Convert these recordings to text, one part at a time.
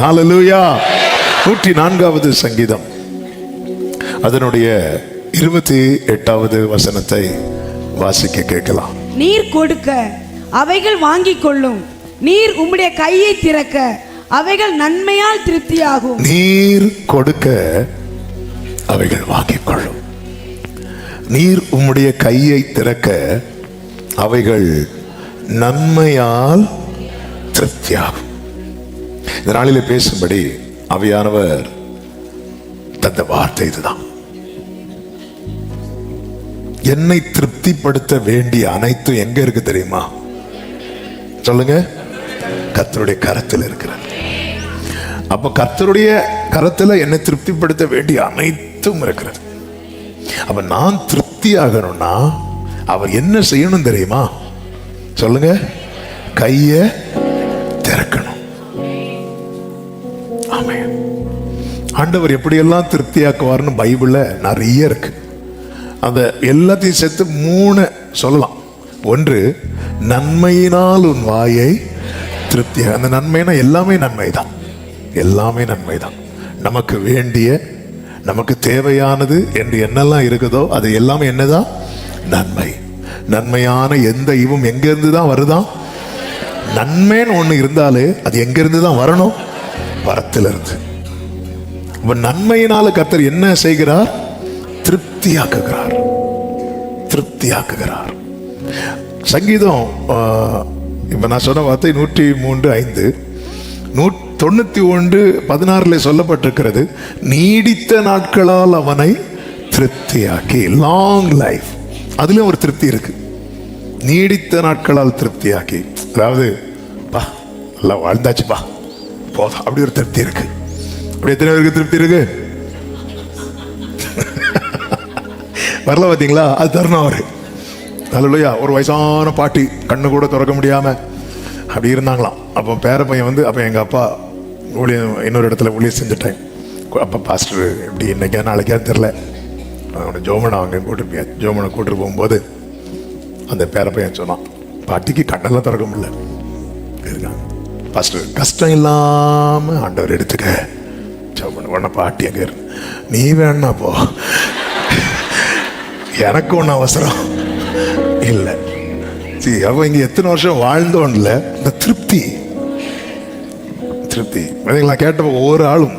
ஹல்லேலூயா. 104வது சங்கீதம் அதனுடைய 28வது வசனத்தை வாசிக்க கேட்கலாம். நீர் கொடுக்க அவைகள் வாங்கிக் கொள்ளும், நீர் உம்முடைய கையை திறக்க அவைகள் நன்மையால் திருப்தியாகும். நீர் கொடுக்க அவைகள் வாங்கிக் கொள்ளும், நீர் உம்முடைய கையை திறக்க அவைகள் நன்மையால் திருப்தியாகும். இந்த நாளிலே பேசும்படி ஆவியானவர் தந்த வார்த்தை இதுதான். என்னை திருப்திப்படுத்த வேண்டிய அனைத்தும் எங்க இருக்கு தெரியுமா? சொல்லுங்க. கர்த்தருடைய கரத்தில் இருக்கிறது. அப்ப கர்த்தருடைய கரத்தில் என்னை திருப்திப்படுத்த வேண்டிய அனைத்தும் இருக்கிறது. அப்ப நான் திருப்தி ஆகணும்னா அவர் என்ன செய்யணும் தெரியுமா? சொல்லுங்க. கைய திறக்கணும். ஆமென். ஆண்டவர் எப்படியெல்லாம் திருப்தியாக்குவார்னு பைபிள்ல நிறைய இருக்கு. அந்த எல்லாத்தையும் சேர்த்து 3 சொல்லலாம். ஒன்று, நன்மையினால் உன் வாயை திருப்தியாக. அந்த நன்மைனா எல்லாமே நன்மைதான், எல்லாமே நன்மைதான். நமக்கு வேண்டிய, நமக்கு தேவையானது என்று என்னெல்லாம் இருக்குதோ அது எல்லாமே என்னதான்? நன்மை. நன்மையான எந்த ஈவும் எங்கிருந்து தான் வருதான்? நன்மைன்னு ஒன்று இருந்தாலே அது எங்கிருந்து தான் வரணும்? வரத்திலிருந்து. நன்மையினால கர்த்தர் என்ன செய்கிறார்? திருப்தியாக்குகிறார், திருப்தியாக்குகிறார். சங்கீதம் இப்ப நான் சொன்ன வார்த்தை 103:5, 91:16 சொல்லப்பட்டிருக்கிறது. நீடித்த நாட்களால் அவனை திருப்தியாக்கி. லாங் லைஃப், அதுலயும் ஒரு திருப்தி இருக்கு. நீடித்த நாட்களால் திருப்தியாக்கி, அதாவது பா நல்லா வாழ்ந்தாச்சுப்பா போதும், அப்படி ஒரு திருப்தி இருக்கு. அப்படி எத்தனை பேருக்கு திருப்தி இருக்கு? வரல பார்த்தீங்களா? அது தரணும் அவரு. ஹல்லேலூயா. ஒரு வயசான பாட்டி கண்ணு கூட திறக்க முடியாம அப்படி இருந்தாங்களாம். அப்போ பேர பையன் வந்து, அப்போ எங்கள் அப்பா ஊழியம் இன்னொரு இடத்துல ஊழியம் செஞ்சுட்டேன். அப்போ பாஸ்டர் எப்படி இன்னைக்கா நாளைக்கா தெரில, அவனை ஜோமனை அவங்க கூட்டிருப்பியா, ஜோமனை கூட்டிட்டு போகும்போது அந்த பேர பையன் சொன்னான், பாட்டிக்கு கண்ணெல்லாம் திறக்க முடியல இருக்காங்க. பாஸ்டர் கஷ்டம் இல்லாமல் ஆண்டவர் எடுத்துக்க ஜோமனை. உடனே பாட்டி அங்கே இருக்கு, நீ வேணா போ, எனக்கு ஒன்றும் அவசரம் இல்லை. சரி, அப்போ இங்கே எத்தனை வருஷம் வாழ்ந்தோன்ல இந்த திருப்தி, திருப்தி நான் கேட்டப்போ ஒவ்வொரு ஆளும்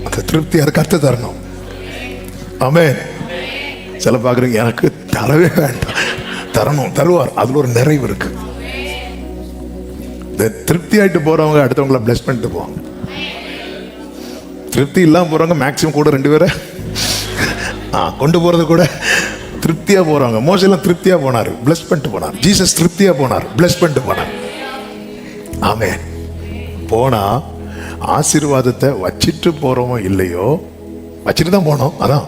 அந்த திருப்தி அதை கற்று தரணும். ஆமென். சில பார்க்குறீங்க எனக்கு தரவே வேண்டாம், தரணும், தருவார். அதில் ஒரு நிறைவு இருக்கு. இந்த திருப்தி ஆகிட்டு போறவங்க அடுத்தவங்களை பிளஸ் பண்ணிட்டு போவாங்க. திருப்தி இல்லாமல் போறவங்க மேக்சிமம் கூட 2 பேரை கொண்டு போறது கூட திருப்தியா போறாங்க. மோசெல்லாம் திருப்தியா போனாரு, பிளஸ் பண்ணிட்டு போனார். ஜீசஸ் திருப்தியா போனார், பிளஸ் பண்ணிட்டு போனார். ஆமென். போனா ஆசீர்வாதத்தை வச்சிட்டு போறோமோ இல்லையோ, வச்சுட்டு தான் போனோம். அதான்,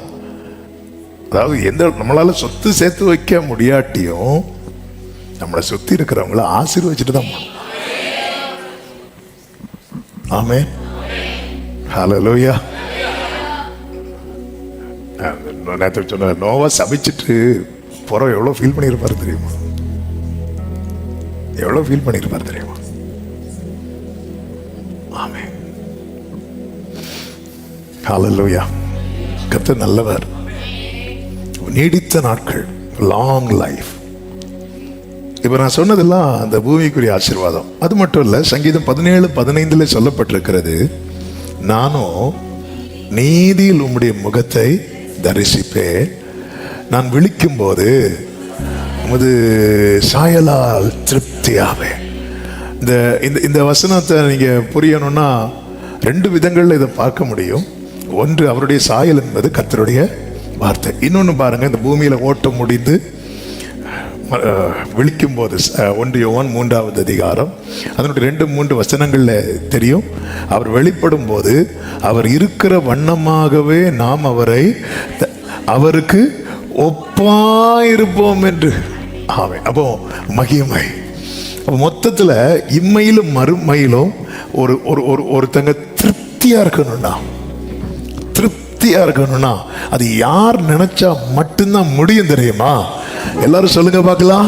அதாவது எந்த நம்மளால சொத்து சேர்த்து வைக்க முடியாட்டியும் நம்மளை சுத்தி இருக்கிறவங்கள ஆசீர்வச்சிட்டு தான் போனோம். ஆமென். ஹல்லேலூயா. நேற்று சொன்ன நோவா சபிச்சுட்டு போற எவ்வளவு ஃபீல் பண்ணியிருப்பாரு தெரியுமா? எவ்வளவு ஃபீல் பண்ணியிருப்பாரு தெரியுமா? ஆமென். ஹல்லேலூயா. கர்த்தர் நல்லவர். நீடித்த நாட்கள், லாங் லைஃப். இப்ப நான் சொன்னதெல்லாம் அந்த பூமிக்குரிய ஆசீர்வாதம். அது மட்டும் இல்ல, சங்கீதம் 17:15 சொல்லப்பட்டிருக்கிறது, நானும் நீதியில் உம்முடைய முகத்தை தரிசிப்பே, நான் விழிக்கும் போது உமது சாயலால் திருப்தியாவே. இந்த வசனத்தை நீங்க புரியணும்னா 2 விதங்கள்ல இதை பார்க்க முடியும். ஒன்று, அவருடைய சாயல் என்பது கர்த்தருடைய வார்த்தை. இன்னொன்னு பாருங்க, இந்த பூமியில ஓட்டம் முடிந்து விழிக்கும் போது 1 யோவான் 3வது அதிகாரம் அதனுடைய 2-3 வசனங்கள்ல தெரியும். அவர் வெளிப்படும் போது அவர் இருக்கிற வண்ணமாகவே நாம் அவருக்கு ஒப்பாயிருப்போம் என்று. ஆமென். அப்போ மகிமை. மொத்தத்துல இம்மையிலும் மறுமையிலும் ஒருத்தங்க திருப்தியா இருக்கணும்னா, திருப்தியா இருக்கணும்னா அது யார் நினைச்சா மட்டும்தான் முடியும் தெரியுமா? எல்லாரும் சொல்லுங்க பார்க்கலாம்.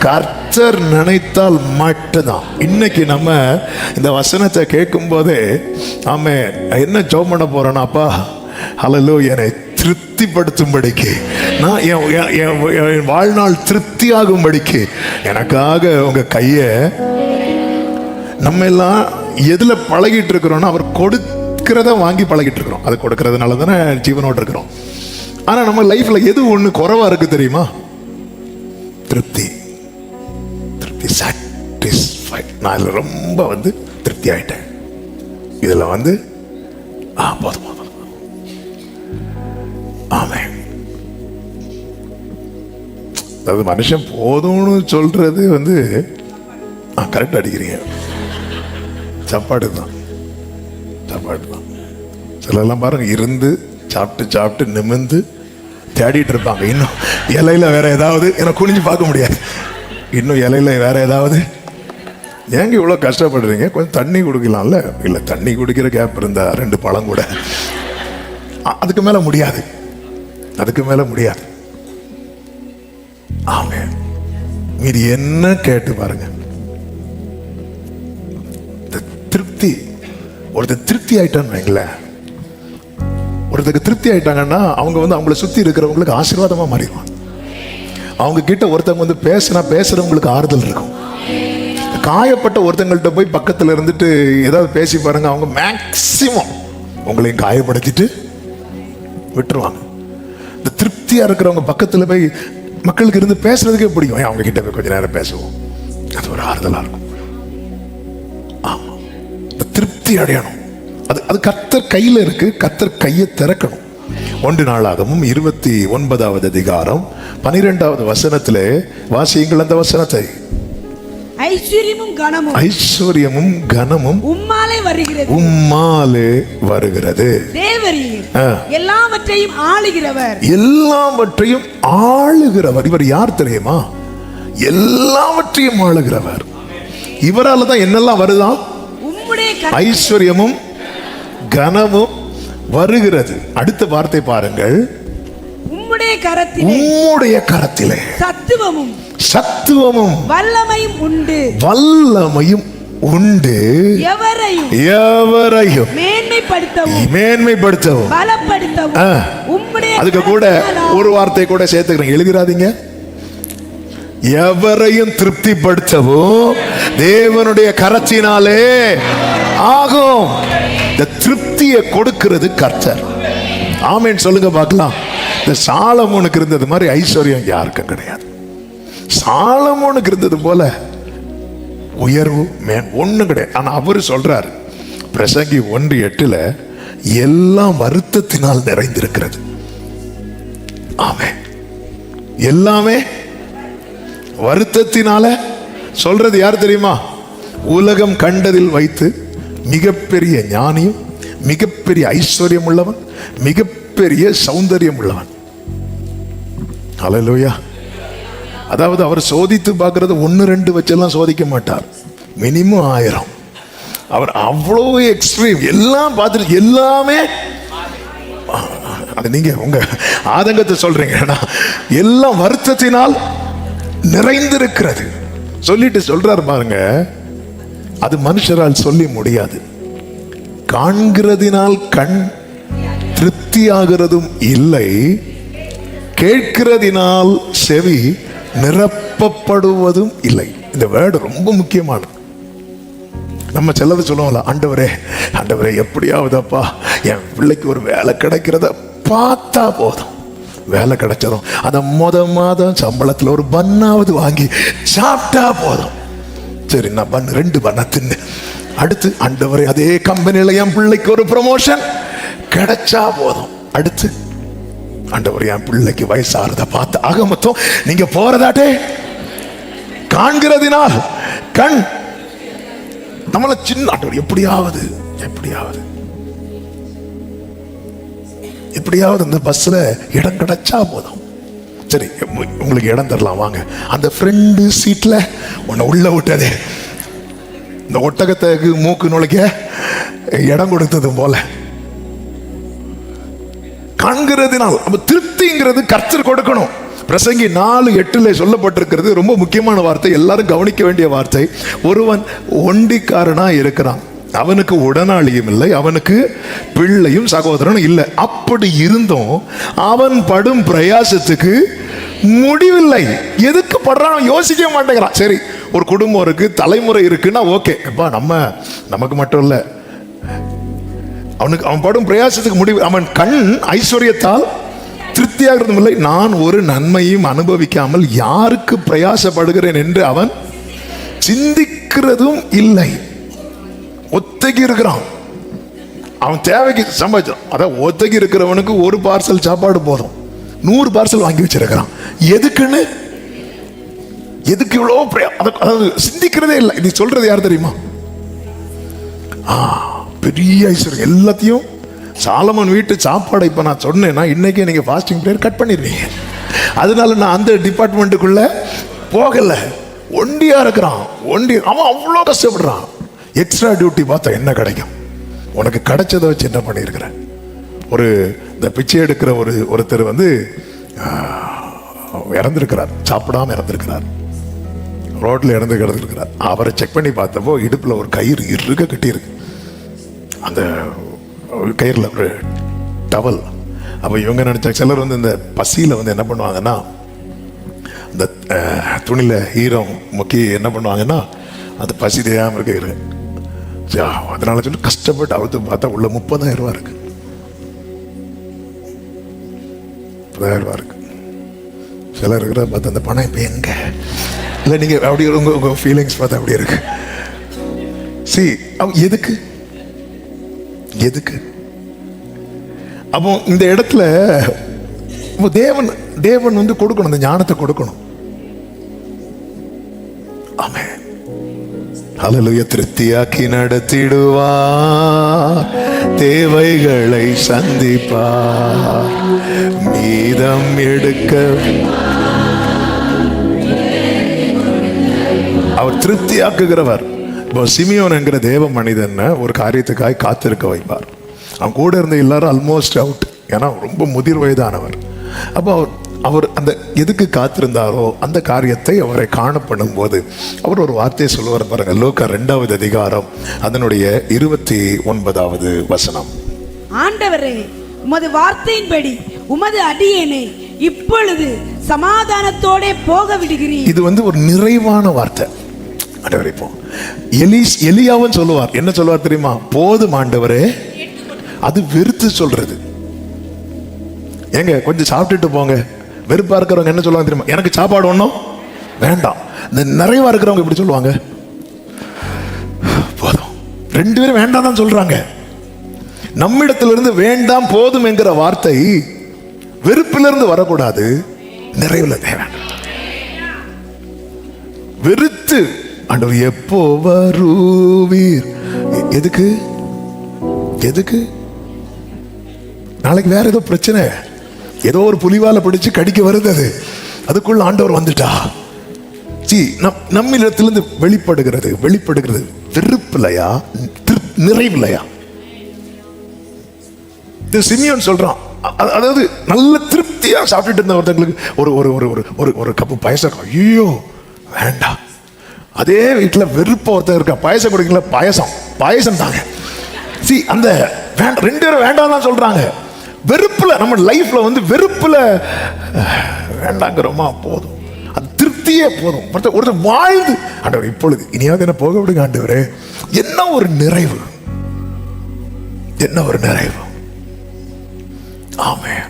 கர்த்தர் நினைத்தால் மட்டும்தான். இன்னைக்கு நம்ம இந்த வசனத்தை கேட்கும் போதே ஆமே என்ன ஜெபம் பண்ண போறோம்னா, அப்பா ஹல்லேலூயா, என்னை திருப்திப்படுத்தும்படிக்கு, நான் என் வாழ்நாள் திருப்தியாகும்படிக்கு எனக்காக உங்க கையை. நம்ம எல்லாம் எதுல பழகிட்டு இருக்கிறோம்னா, அவர் கொடுக்கிறத வாங்கி பழகிட்டு இருக்கிறோம். அது கொடுக்கறதுனால தானே ஜீவனோடு இருக்கிறோம். ஆனா நம்ம லைஃப்ல எது ஒண்ணு குறைவா இருக்கு தெரியுமா? திருப்தி. திருப்தி, சாட்டிஸ்ஃபைட். நான் இதுல ரொம்ப திருப்தி ஆயிட்டேன். இதுல போதும் போதும். ஆமென். அதாவது மனுஷன் போதும்னு சொல்றது கரெக்ட் அடிக்கிறீங்க. சாப்பாடு தான், சாப்பாடு தான். சிலெல்லாம் பாருங்க, இருந்து சாப்பிட்டு சாப்பிட்டு நிமிர்ந்து தேடிட்டு இருப்பாங்க. இன்னும் இலையில வேற ஏதாவது, எனக்கு குனிஞ்சு பார்க்க முடியாது, இன்னும் இலையில வேற ஏதாவது. ஏங்க இவ்வளோ கஷ்டப்படுறீங்க? கொஞ்சம் தண்ணி குடிக்கலாம்ல. இல்லை, தண்ணி குடிக்கிற கேப் இருந்தா 2 பழம் கூட. அதுக்கு மேல முடியாது, அதுக்கு மேல முடியாது. ஆமென். மீதி என்ன கேட்டு பாருங்க. திருப்தி. ஒருத்தர் திருப்தி ஆயிட்டான்னு வைங்களேன், ஒருத்தருக்கு திருப்தி ஆயிட்டாங்கன்னா அவங்க அவங்கள சுத்தி இருக்கிறவங்களுக்கு ஆசீர்வாதமா மாறிடுவாங்க. அவங்க கிட்ட ஒருத்தவங்க பேசுறவங்களுக்கு ஆறுதல் இருக்கும். காயப்பட்ட ஒருத்தங்கள்ட்ட போய் பக்கத்துல இருந்துட்டு ஏதாவது பேசி பாருங்க, அவங்க மேக்சிமம் உங்களையும் காயப்படுத்திட்டு விட்டுருவாங்க. இந்த திருப்தியா இருக்கிறவங்க பக்கத்துல போய் மக்களுக்கு இருந்து பேசுறதுக்கே பிடிக்கும். அவங்க கிட்ட போய் கொஞ்ச நேரம் பேசுவோம், அது ஒரு ஆறுதலா இருக்கும். ஆமா, திருப்தி அடையணும். அது கர்த்தர் கையில இருக்கு. கர்த்தர் கையை திறக்கணும். 1 நாளாகமும் 29வது அதிகாரம் 12வது வசனத்திலே வாசியுங்கள் அந்த வசனத்தை. ஐஸ்வர்யமும் கனமும், ஐஸ்வர்யமும் கனமும் உம்மாலே வருகிறது, உம்மாலே வருகிறது. தேவரீர் எல்லாவற்றையும் ஆளுகிறவர், எல்லாவற்றையும் ஆளுகிறவர். இவர் யார் தெரியுமா? எல்லாவற்றையும் ஆளுகிறவர். இவரால தான் என்னெல்லாம் வருதான்? ஐஸ்வர்யமும் கனமும் வருகிறது. அடுத்த வார்த்தை பாருங்கள். உம்முடைய கரத்திலே சத்துவமும் சத்துவமும் வல்லமையும் உண்டு, வல்லமையும் உண்டு. எவரையும் மேன்மைப்படுத்தவும் பலப்படுத்தவும் உம்முடைய. அதுக்கு கூட ஒரு வார்த்தை கூட சேர்த்துக்கிறேன், எழுதிராதீங்க. எவரையும் திருப்திப்படுத்தவும் தேவனுடைய கரத்தினாலே ஆகும். இந்த திருப்தியை கொடுக்கிறது கர்த்தர். ஆமென் சொல்லுங்க பார்க்கலாம். இந்த சாலமோனுக்கு இருந்தது மாதிரி ஐஸ்வர்யம் யாருக்கும் கிடையாது. சாலமோனுக்கு இருந்தது போல உயர்வு ஒண்ணும் கிடையாது. ஆனா அவரு சொல்றாரு பிரசங்கி 1:8 எல்லாம் வருத்தத்தினால் நிறைந்திருக்கிறது. ஆமென். எல்லாமே வருத்தத்தினால. சொல்றது யார் தெரியுமா? உலகம் கண்டதில் வைத்து மிகப்பெரிய ஞானியும் மிகப்பெரிய ஐஸ்வர்யம் உள்ளவன், மிகப்பெரிய சௌந்தரியம் உள்ளவன். ஹல்லேலூயா. அதாவது அவர் சோதித்து பார்க்கறது 1-2 வச்செல்லாம் சோதிக்க மாட்டார், மினிமம் 1000. அவர் அவ்வளோ எக்ஸ்ட்ரீம். எல்லாம் பார்த்துட்டு எல்லாமே, அது நீங்க உங்க ஆதங்கத்தை சொல்றீங்க, எல்லாம் வருத்தத்தினால் நிறைந்திருக்கிறது சொல்லிட்டு சொல்றாரு பாருங்க. அது மனுஷரால் சொல்லி முடியாது. காண்கிறதினால் கண் திருப்தியாகிறதும் இல்லை, கேட்கிறதினால் செவி நிரப்பப்படுவதும் இல்லை. இந்த வேர்டு ரொம்ப முக்கியமானது. நம்ம செல்லது சொல்லுவோம்ல, ஆண்டவரே ஆண்டவரே எப்படியாவதப்பா என் பிள்ளைக்கு ஒரு வேலை கிடைக்கிறத பார்த்தா போதும். வேலை கிடைச்சதும் அந்த மாதம் சம்பளத்தில் ஒரு பன்னாவது வாங்கி சாப்பிட்டா போதும். சரி, நான் 2 பண்ண தின்னு. அடுத்து ஆண்டவரே அதே கம்பெனியில என் பிள்ளைக்கு ஒரு ப்ரமோஷன் கிடைச்சா போதும். அடுத்து ஆண்டவரே என் பிள்ளைக்கு வயசாகிறத பார்த்து. ஆக மொத்தம் நீங்க போறதாட்டே காண்கிறதினால் கண் நம்மள சின்ன ஆண்டவர் எப்படியாவது எப்படியாவது எப்படியாவது இந்த பஸ்ல இடம் கிடைச்சா போதும். சரி, உங்களுக்கு இடம் தரலாம் வாங்க. அந்த ஃப்ரெண்டு சீட்ல உன்னை உள்ள விட்டதே, இந்த ஒட்டகத்துக்கு மூக்கு நுழைக்க இடம் கொடுத்தது போல. காண்கிறதுனால் அப்ப திருப்திங்கிறது கர்த்தர் கொடுக்கணும். பிரசங்கி 4:8 சொல்லப்பட்டிருக்கிறது ரொம்ப முக்கியமான வார்த்தை, எல்லாரும் கவனிக்க வேண்டிய வார்த்தை. ஒருவன் ஒண்டிக்காரனா இருக்கிறான், அவனுக்கு உடனாளியும் இல்லை, அவனுக்கு பிள்ளையும் சகோதரனும் இல்லை. அப்படி இருந்தும் அவன் படும் பிரயாசத்துக்கு முடிவில்லை. எதுக்கு படுறான் யோசிக்க மாட்டேங்கிறான். சரி, ஒரு குடும்பம் இருக்கு, தலைமுறை இருக்குன்னா ஓகே, நமக்கு மட்டும் இல்லை, அவன் படும் பிரயாசத்துக்கு முடிவு. அவன் கண் ஐஸ்வர்யத்தால் திருப்தியாகிறதும் இல்லை, நான் ஒரு நன்மையும் அனுபவிக்காமல் யாருக்கு பிரயாசப்படுகிறேன் என்று அவன் சிந்திக்கிறதும் இல்லை. ஒத்தகி இருக்கிறான், அவன் தேவைக்கு சம்பாதிச்சான். அதான் ஒத்தகி இருக்கிறவனுக்கு ஒரு பார்சல் சாப்பாடு போதும், 100 பார்சல் வாங்கி வச்சிருக்கிறான். எதுக்குன்னு, எதுக்கு இவ்வளோ அதாவது சிந்திக்கிறதே இல்லை. நீ சொல்றது யார் தெரியுமா? பெரிய ஐஸ்வர்யம் எல்லாத்தையும். சாலமன் வீட்டு சாப்பாடை இப்போ நான் சொன்னேன்னா இன்னைக்கு நீங்க ஃபாஸ்டிங் பிரேயர் கட் பண்ணிடுவீங்க. அதனால நான் அந்த டிபார்ட்மெண்ட்டுக்குள்ள போகல. ஒண்டியா இருக்கிறான், அவன் அவ்வளோ கஷ்டப்படுறான். எக்ஸ்ட்ரா டியூட்டி பார்த்தா என்ன கிடைக்கும்? உனக்கு கிடைச்சதை வச்சு என்ன பண்ணியிருக்கிற? இந்த பிச்சை எடுக்கிற ஒருத்தர் இறந்துருக்கிறார், சாப்பிடாம இறந்துருக்கிறார், ரோட்ல இறந்து கிடந்திருக்கிறார். அவரை செக் பண்ணி பார்த்தப்போ இடுப்புல ஒரு கயிறு இறுக கட்டியிருக்கு, அந்த கயிறுல ஒரு டவல். அப்போ இவங்க நினைச்சாங்க, சிலர் இந்த பசியில என்ன பண்ணுவாங்கன்னா, இந்த துணியில ஈரம் முக்கி என்ன பண்ணுவாங்கன்னா, அது பசி தெரியாம இருக்கு. அதனால சொல்லி கஷ்டப்பட்டு அவுத்து பார்த்தா உள்ள 30,000 ரூபாய் இருக்கு. 30,000 ரூபாய் இருக்கு. சிலர் இருக்கிற பார்த்தா அந்த பணம் இப்போ எங்க இல்லை, நீங்க அப்படி உங்க ஃபீலிங்ஸ் பார்த்தா அப்படி இருக்கு. எதுக்கு எதுக்கு? அப்போ இந்த இடத்துல தேவன் கொடுக்கணும், இந்த ஞானத்தை கொடுக்கணும். ஆமென். ஹல்லேலூயா. திருப்தியாக்கி நடத்திடுவார், தேவைகளை சந்திப்பார், மீதம் எடுக்க அவர் திருப்தியாக்குகிறவர். இப்போ சிமியோன் என்கிற தேவ மனிதன் ஒரு காரியத்துக்காக காத்திருக்க வைப்பார். அவன் கூட இருந்த எல்லாரும் ஆல்மோஸ்ட் அவுட், ஏன்னா ரொம்ப முதிர் வயதானவர். அப்போ அவர் அந்த எதுக்கு காத்திருந்தாரோ அந்த காரியத்தை அவரை காணப்படும் போது அவர் ஒரு வார்த்தையை சொல்லுவார் பாருங்க. லூக்கா 2வது அதிகாரம் அதனுடைய 29வது வசனம். ஆண்டவரே, உமது வார்த்தையின்படி உமது அடியேனை இப்பொழுது சமாதானத்தோட போக விடுகிறீர். இது ஒரு நிறைவான வார்த்தை. ஆண்டவரே, இப்போ எலியாவும் சொல்லுவார், என்ன சொல்லுவார் தெரியுமா? போதும் ஆண்டவரே. அது வெறுத்து சொல்றது. ஏங்க கொஞ்சம் சாப்பிட்டுட்டு போங்க. வெறுப்பா இருக்கிறவங்க என்ன சொல்லுவாங்க தெரியுமா? எனக்கு சாப்பாடு ஒன்றும் வேண்டாம். இந்த நிறைவா இருக்கிறவங்க இப்படி சொல்லுவாங்க, போதும். 2 பேரும் வேண்டாம் தான் சொல்றாங்க. நம்மிடத்திலிருந்து வேண்டாம் போதும் என்கிற வார்த்தை வெறுப்பிலிருந்து வரக்கூடாது, நிறைவுல தேவை. வெறுத்து ஆண்டவர் எப்போ வருவீர்? எதுக்கு எதுக்கு? நாளைக்கு வேற ஏதோ பிரச்சனை, ஏதோ ஒரு புலிவால பிடிச்சு கடிக்க வருது, அதுக்குள்ள ஆண்டவர் வந்துட்டா. நம்மிடத்திலிருந்து வெளிப்படுகிறது வெறுப்பில்லையா, நிறைவில்லையா? சிமியோன் சொல்றான், அதாவது நல்ல திருப்தியா சாப்பிட்டுட்டு இருந்த ஒருத்தங்களுக்கு ஒரு கப்பு பாயசம், ஐயோ வேண்டாம். அதே வீட்டில் வெறுப்ப ஒருத்தர் இருக்கா, பாயசம் குடிக்கல, பாயசம் தாங்க. அந்த 2 பேரும் வேண்டாம் தான் சொல்றாங்க. வெறுப்புல நம்ம லைஃப்ல வெறுப்புல வேண்டாங்கிறோமா, போதும், அது திருப்தியே போதும். ஒருத்தர் வாழ்ந்து ஆண்டவர் இப்பொழுது இனியாவது என்ன போக விடுங்க ஆண்டவரே, என்ன ஒரு நிறைவு, என்ன ஒரு நிறைவு. ஆமென்.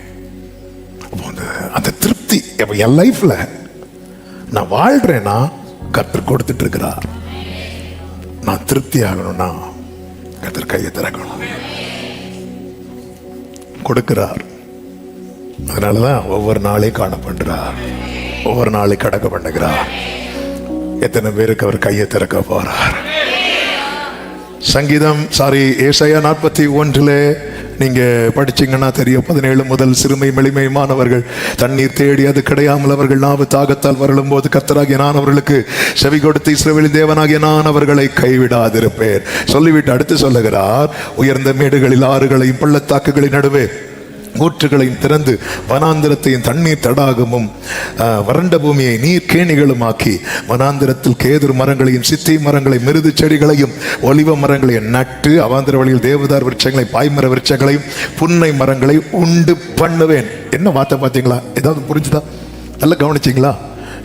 அந்த திருப்தி என் லைஃப்ல நான் வாழ்றேன்னா கர்த்தர் கொடுத்துட்டு இருக்கிறார். நான் திருப்தி ஆகணும்னா கர்த்தர் கையை திறக்கணும், கொடுக்கிறார். அதனாலதான் ஒவ்வொரு நாளையும் காண பண்றார், ஒவ்வொரு நாளையும் கடக்க பண்ணுகிறார். எத்தனை பேருக்கு அவர் கையை திறக்க போறார்? ஏசாயா 41 நீங்க படிச்சீங்கன்னா தெரியும். 17 முதல் சிறுமை மெளிமையுமானவர்கள் தண்ணீர் தேடி அது கிடையாமல் அவர்கள் நாவு தாகத்தால் வரலும் போது கர்த்தராகிய நான் அவர்களுக்கு செவி கொடுத்து இஸ்ரவேலின் தேவனாகிய நான் அவர்களை கைவிடாதிருப்பேன் சொல்லிவிட்டு அடுத்து சொல்லுகிறார், உயர்ந்த மேடுகளில் ஆறுகளையும் பள்ளத்தாக்குகளின் நடுவே ஊற்றுகளையும் திறந்து வனாந்திரத்தையும் தண்ணீர் தடாகமும் வறண்ட பூமியை நீர் கேணிகளுமாக்கி வனாந்திரத்தில் கேதுரு மரங்களையும் சித்தி மரங்களை மிருது செடிகளையும் ஒலிவ மரங்களையும் நட்டு அவாந்திர வழியில் தேவதார் விருட்சங்களை பாய்மர விருட்சங்களையும் புன்னை மரங்களை உண்டு பண்ணுவேன். என்ன வார்த்தை பார்த்தீங்களா? ஏதாவது புரிஞ்சுதா? நல்லா கவனிச்சிங்களா?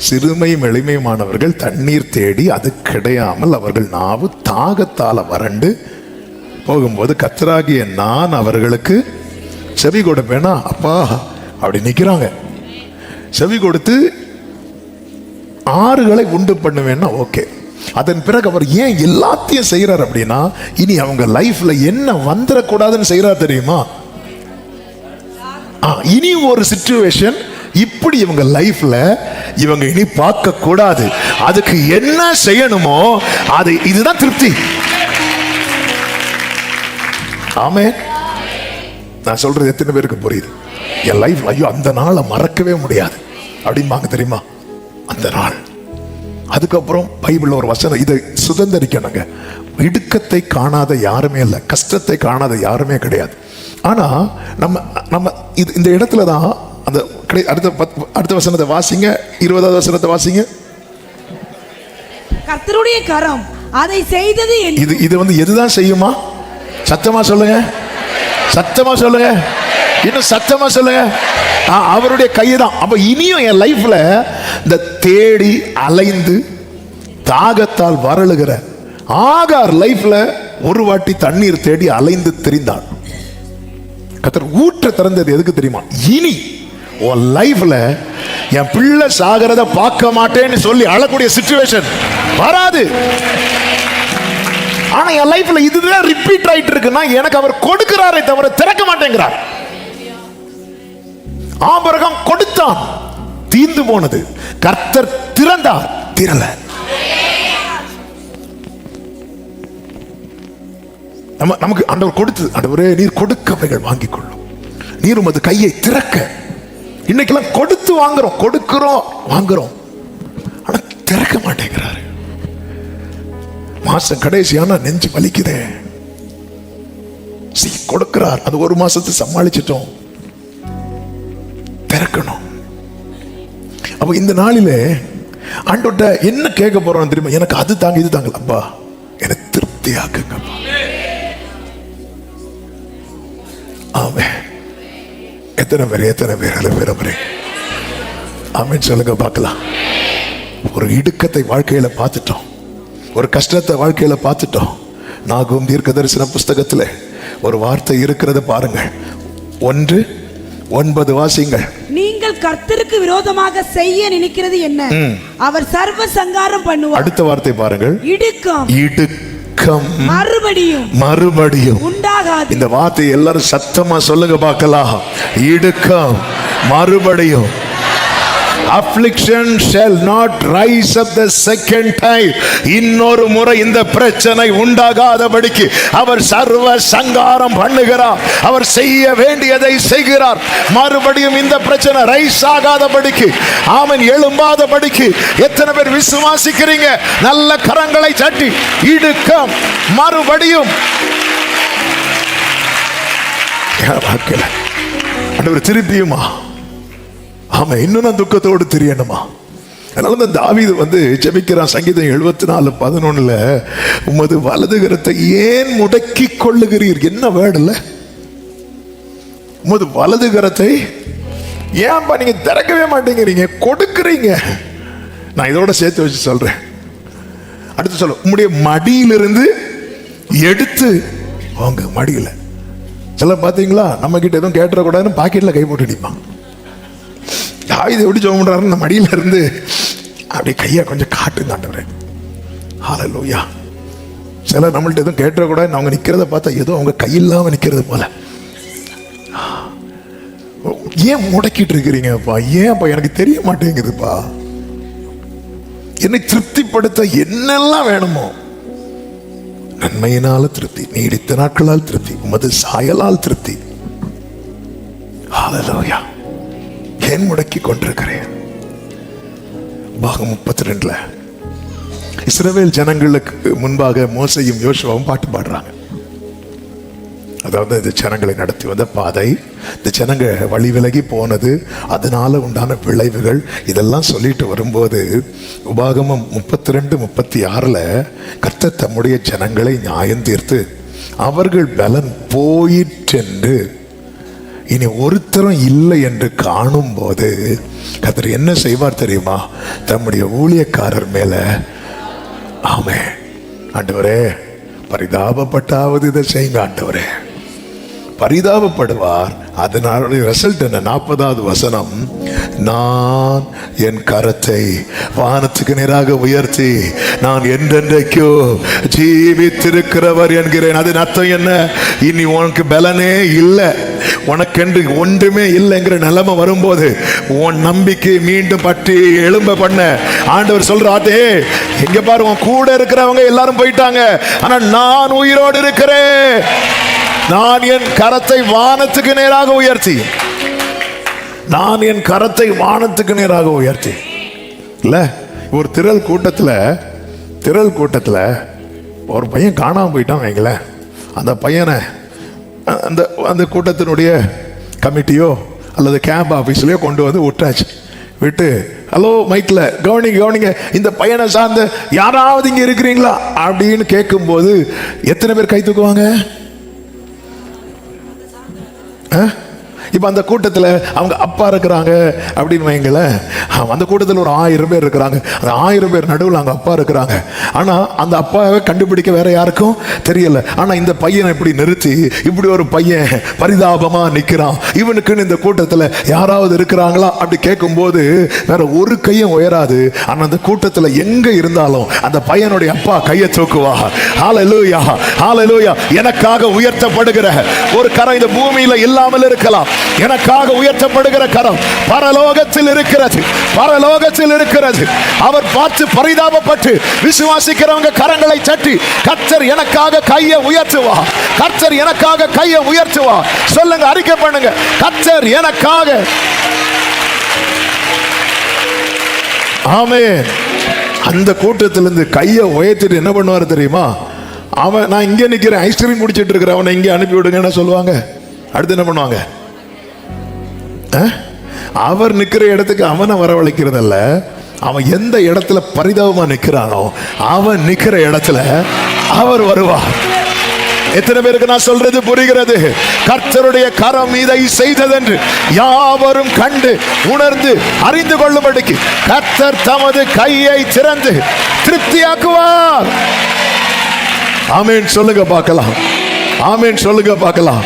சிறுமையும் எளிமையுமானவர்கள் தண்ணீர் தேடி அது கிடையாமல் அவர்கள் நாவு தாகத்தால வறண்டு போகும்போது கர்த்தராகிய நான் அவர்களுக்கு செவி கொடுப்பேனா அப்பா அப்படி நிக்கிறாங்க. செவி கொடுத்து ஆறுகளை உண்டு பண்ணுவேன்னா ஓகே. அதன் பிறகு அவர் ஏன் எல்லாத்தையும் செய்யறார் அப்படின்னா, இனி அவங்க லைஃப்ல என்ன வந்துடக்கூடாதுன்னு செய்யறார் தெரியுமா? இனி ஒரு சிச்சுவேஷன் இப்படி இவங்க லைஃப்ல இவங்க இனி பார்க்க கூடாது. அதுக்கு என்ன செய்யணுமோ அது, இதுதான் திருப்தி. ஆமே. நான் சொல்றது எத்தனை பேருக்கு புரியுது? என் லைஃப்ல ஐயோ அந்த நாளை மறக்கவே முடியாது அப்படிம்பாங்க தெரியுமா? அந்த நாள். அதுக்கப்புறம் பைபிள்ல ஒரு வசனம், இதை சுதந்திரிக்கணுங்க. இடுக்கத்தை காணாத யாருமே இல்லை, கஷ்டத்தை காணாத யாருமே கிடையாது. ஆனா நம்ம நம்ம இந்த இடத்துல தான் அந்த அடுத்த வசனத்தை வாசிங்க. 20வது வசனத்தை வாசிங்க. கர்த்தருடைய கரம் அதை செய்தது. இது வந்து எதுதான் செய்யுமா? சத்தமா சொல்லுங்க, சத்தமா சொல்லுங்க, இன்னும் சத்தமா சொல்லுங்க. அவருடைய கைதான். அப்ப இனியும் என் லைஃப்ல இந்த தேடி அலைந்து தாகத்தால் வரலுகிற ஆகார் லைஃப்ல ஒரு வாட்டி தண்ணீர் தேடி அலைந்து திரிந்தாள். கர்த்தர் ஊற்ற திறந்தது எதுக்கு தெரியுமா? இனி உன் லைஃப்ல என் பிள்ளை சாகிறத பார்க்க மாட்டேன்னு சொல்லி அழக்கூடிய சிச்சுவேஷன் வராது. ஆனா என் லைஃப்ல இதுதான் ரிப்பீட் ஆயிட்டு இருக்குன்னா எனக்கு அவர் கொடுக்கிறாரே தவிர திறக்க மாட்டேங்கிறார். ஆபிரகாம் கொடுத்தான், தீந்து போனது. கர்த்தர் திறந்தார், திறல. நமக்கு ஆண்டவர் கொடுத்து, ஆண்டவரே நீர் கொடுக்கவைகள் வாங்கிக் கொள்ளும், நீர் உமது கையை திறக்க. இன்னைக்கெல்லாம் கொடுத்து வாங்குறோம், கொடுக்கிறோம், வாங்குறோம், ஆனா திறக்க மாட்டேங்கிறாரு. மாசம் கடைசியான நெஞ்சு வலிக்குதே. கொடுக்கிறார், அது ஒரு மாசத்தை சமாளிச்சிட்டோம், திறக்கணும். அப்ப இந்த நாளிலே ஆண்டவர்ட்ட என்ன கேட்க போறோம் தெரியுமா? எனக்கு அது தாங்க இது தாங்க அப்பா, எனக்கு திருப்தியாக்குங்கப்பா. ஆமே. எத்தனை பேர் ஆமென் சொல்லுங்க பார்க்கலாம். ஒரு இடுக்கத்தை வாழ்க்கையில பார்த்துட்டோம், ஒரு கஷ்டத்தை வாழ்க்கையில பார்த்துட்டோம். நாகூம் தீர்க்கதரிசன புஸ்தகத்தில் ஒரு வார்த்தை இருக்கிறது பாருங்கள். 1:9 வாசிங்கள். நீங்கள் கர்த்தருக்கு விரோதமாக செய்ய நினைக்கிறது என்ன? அவர் சர்வ சங்காரம் பண்ணுவார். அடுத்த வார்த்தை பாருங்கள். இடுக்கம் மறுபடியும் உண்டாகாது. இந்த வார்த்தை எல்லாரும் சத்தமா சொல்லுங்க பார்க்கலாம். இடுக்கம் மறுபடியும். Affliction shall not rise up the second time. இன்னொரு முறை இந்த பிரச்சனை உண்டாகாதபடிக்கு அவர் சர்வ சங்காரம் பண்ணுகிறார். அவர் செய்ய வேண்டியதை செய்கிறார். மறுபடியும் இந்த பிரச்சனை ரைஸ் ஆகாதபடிக்கு, ஆமென், எழும்பாதபடிக்கு எத்தனை பேர் விசுவாசிக்கிறீங்க? நல்ல கரங்களை தட்டி. இடுக்கம் மறுபடியும். ஆண்டவர் திருப்பியுமா? ஆமா, இன்னும் நான் துக்கத்தோடு தெரியணுமா? அதனால தான் தாவீது வந்து ஜெபிக்கிறான். சங்கீதம் 74:11 உமது வலது கரத்தை ஏன் முடக்கி கொள்ளுகிறீர்? என்ன வேர்டு இல்ல? உமது வலது கரத்தை ஏன்பா நீங்க திறக்கவே மாட்டேங்கிறீங்க, கொடுக்குறீங்க. நான் இதோட சேர்த்து வச்சு சொல்றேன். அடுத்து சொல்ல, உம்முடைய மடியிலிருந்து எடுத்து அவங்க மடியில. சில பாத்தீங்களா, நம்ம கிட்ட எதுவும் கேட்டுறக்கூடாதுன்னு பாக்கெட்ல கை போட்டு அடிப்பான். தாவீது எப்படி ஜெபம் பண்றாரு? நம்ம மடியில இருந்து அப்படியே கையை கொஞ்சம் காட்டுங்க ஆண்டவரே. ஹல்லேலூயா. சில நம்மள்ட்ட எதுவும் கேட்டுறக்கூடாதுன்னு அவங்க நிக்கிறத பார்த்தா ஏதோ அவங்க கையில்லாம நிக்கிறது போல. ஏன் முடக்கிட்டு இருக்கிறீங்கப்பா? ஏன்ப்பா? எனக்கு தெரிய மாட்டேங்குதுப்பா. என்னை திருப்திப்படுத்த என்னெல்லாம் வேணுமோ, நன்மையினால திருப்தி, நீடித்த நாட்களால் திருப்தி, உமது சாயலால் திருப்தி. ஹல்லேலூயா. ஏன் முடக்கி கொண்டிருக்கிறேன்? பாகம் 32 இஸ்ரவேல் ஜனங்களுக்கு முன்பாக மோசேயும் யோசுவாவும் பாட்டு பாடுறாங்க. அதாவது இந்த ஜனங்களை நடத்தி வந்த பாதை, இந்த ஜனங்க வழி விலகி போனது, அதனால உண்டான விளைவுகள், இதெல்லாம் சொல்லிட்டு வரும்போது உபாகமம் 32-36 கர்த்தர் தம்முடைய ஜனங்களை நியாயம் தீர்த்து அவர்கள் பலன் போயிற்றென்று இனி ஒருத்தரும் இல்லை என்று காணும் போது கர்த்தர் என்ன செய்வார் தெரியுமா? தம்முடைய ஊழியக்காரர் மேல ஆமென் ஆண்டவரே பரிதாபப்பட்டாவது இதை செய்யுங்க ஆண்டவரே, பரிதாபப்படுவார். அதனால ரிசல்ட் என்ன? 40வது வசனம், நான் என் கரத்தை வானத்துக்கு நேராக உயர்த்தி நான் என்றென்றைக்கோ ஜீவித்திருக்கிறவர் என்கிறேன். அதன் அர்த்தம் என்ன? இனி உனக்கு பலனே இல்லை, உனக்கென்று ஒன்றுமே இல்லைங்கிற நிலைமை வரும்போது உன் நம்பிக்கை மீண்டும் பற்றி எழும்ப பண்ண ஆண்டவர் சொல்றாதே, இங்க பாரு, உன் கூட இருக்கிறவங்க எல்லாரும் போயிட்டாங்க, ஆனா நான் உயிரோடு இருக்கிறேன். நான் என் கரத்தை வானத்துக்கு நேராக உயர்த்தி, நான் என் கரத்தை வானத்துக்கு நேராக உயர்த்தி. இல்ல, ஒரு திரள் கூட்டத்துல ஒரு பையன் காணாம போயிட்டான் வைங்களேன். அந்த பையனை அந்த கூட்டத்தினுடைய கமிட்டியோ அல்லது கேம்ப் ஆபீஸ்லயோ கொண்டு வந்து விட்டாச்சு. விட்டு, ஹலோ மைக்ல கவனிங்க, இந்த பையனை சார்ந்த யாராவது இங்க இருக்கிறீங்களா அப்படின்னு கேட்கும் போது எத்தனை பேர் கை தூக்குவாங்க? இப்ப அந்த கூட்டத்தில் அவங்க அப்பா இருக்கிறாங்க அப்படின்னு வைங்களேன். அந்த கூட்டத்தில் ஒரு 1000 பேர் இருக்கிறாங்க. அந்த 1000 பேர் நடுவில் அவங்க அப்பா இருக்கிறாங்க. ஆனா அந்த அப்பாவை கண்டுபிடிக்க வேற யாருக்கும் தெரியல. ஆனா இந்த பையனை இப்படி நிறுத்தி, இப்படி ஒரு பையன் பரிதாபமா நிக்கிறான், இவனுக்குன்னு இந்த கூட்டத்தில் யாராவது இருக்கிறாங்களா அப்படி கேட்கும் போது வேற ஒரு கையும் உயராது. ஆனா அந்த கூட்டத்தில் எங்க இருந்தாலும் அந்த பையனுடைய அப்பா கையை தூக்குவா. ஹல்லேலூயா, ஹல்லேலூயா. எனக்காக உயர்த்தப்படுகிற ஒரு கரம் இந்த பூமியில இல்லாமல் இருக்கலாம். எனக்காக உயர்த்தப்படுகிற கரம் பரலோகத்தில் இருக்கிறது, பரலோகத்தில் இருக்கிறது. அவர் பார்த்து பரிதாபப்பட்டு விசுவாசிக்கிறவங்க கரங்களை தட்டி, கர்த்தர் எனக்காக கையை உயர்த்துவா, கர்த்தர் எனக்காக கையை உயர்த்துவா. சொல்லுங்க, அறிக்கை பண்ணுங்க, கர்த்தர் எனக்காக. ஆமென். அந்த கூட்டத்திலிருந்து கையை உயர்த்திட்டு என்ன பண்ணுவார் தெரியுமா? அவன், நான் இங்கே நிற்கிறேன், ஐஸ்கிரீம் குடிச்சிட்டு இருக்கிறேன், அவனை இங்கே அனுப்பி விடுங்கன்னு சொல்லுவாங்க. அடுத்து என்ன பண்ணுவாங்க? அவர் நிற்கிற இடத்துக்கு அவனை வரவழைக்கிறதல்ல, அவன் எந்த இடத்துல பரிதாபமா நிற்கிறானோ அவன் நிற்கிற இடத்துல அவர் வருவார். எத்தனை பேருக்கு நான் சொல்றது புரிகிறது? கர்த்தருடைய கரம் இதை செய்ததென்று யாவரும் கண்டு உணர்ந்து அறிந்து கொள்ளும்படிக்கு கர்த்தர் தமது கையை திறந்து திருப்தியாக்குவார். ஆமென் சொல்லுங்க பார்க்கலாம், ஆமென் சொல்லுங்க பார்க்கலாம்.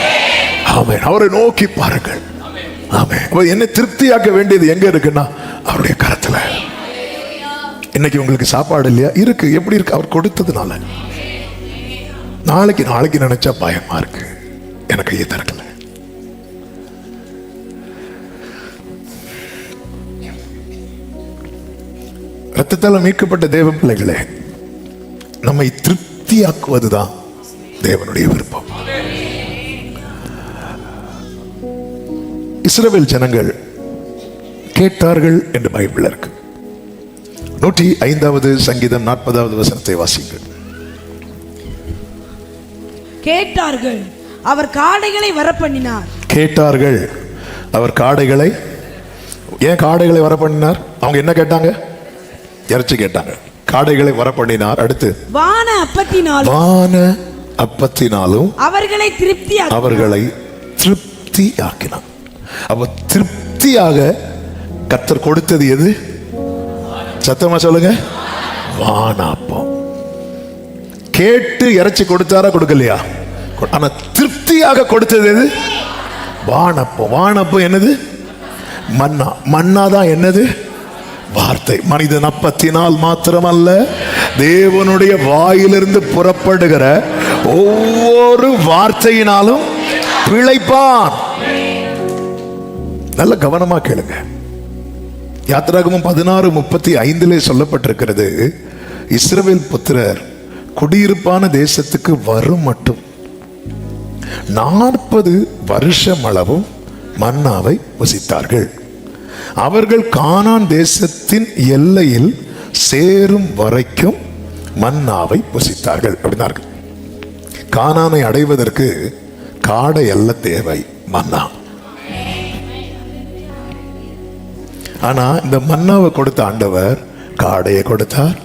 ஆமென். அவரை நோக்கி பாருங்கள். ஆமென். என்ன திருப்தியாக்க வேண்டியது எங்க இருக்குன்னா அவருடைய கரத்துல. இன்னைக்கு உங்களுக்கு சாப்பாடு இல்லையா? இருக்கு. எப்படி இருக்கு? அவர் கொடுத்ததுனால. நாளைக்கு நினைச்சா பயமா இருக்கு, எனக்கு கையை திறக்கல. ரத்தத்தால் மீட்கப்பட்ட தேவ பிள்ளைகளே, நம்மை திருப்தியாக்குவதுதான் தேவனுடைய விருப்பம். இஸ்ரவேல் ஜனங்கள் கேட்டார்கள் என்று பைபிள் இருக்கு. 105வது சங்கீதம் 40வது வசனத்தை வாசிங்கள். கேட்டார்கள், அவர் காடைகளை வரப்பண்ணினார். கேட்டார்கள், அவர் காடைகளை. ஏன் காடைகளை வரப்பண்ணினார்? அவங்க என்ன கேட்டாங்க? இறைச்சி கேட்டாங்க. காடைகளை வரப்பண்ணினார். அடுத்து வான அப்பத்தினாலும் அவர்களை திருப்தியாக்கினார். அவ திருப்தியாக கர்த்தர் கொடுத்தது எது? சத்தமா சொல்லுங்க, வானாப்பம். கேட்டு இறைச்சி கொடுத்தாரா? கொடுக்கலையா? ஆனா திருப்தியாக கொடுத்தது எது? வானப்பம். வானப்பம் என்னது? மன்னா. மன்னாதான் என்னது? வார்த்தை. மனிதன் அப்பத்தினால் மாத்திரமல்ல, தேவனுடைய வாயிலிருந்து புறப்படுகிற ஒவ்வொரு வார்த்தையினாலும் பிழைப்பான். நல்ல கவனமா கேளுங்க. யாத்திராகமம் 16:35 சொல்லப்பட்டிருக்கிறது, இஸ்ரவேல் புத்திரர் குடியிருப்பான தேசத்துக்கு வரும் மட்டும் 40 வருஷம் அளவும் மன்னாவை புசித்தார்கள். அவர்கள் கானான் தேசத்தின் எல்லையில் சேரும் வரைக்கும் மன்னாவை புசித்தார்கள் அப்படின்னார்கள். கானானை அடைவதற்கு காடை எல்லாம் தேவை மன்னா. ஆனா இந்த மன்னாவை கொடுத்த ஆண்டவர் காடையை கொடுத்தார்,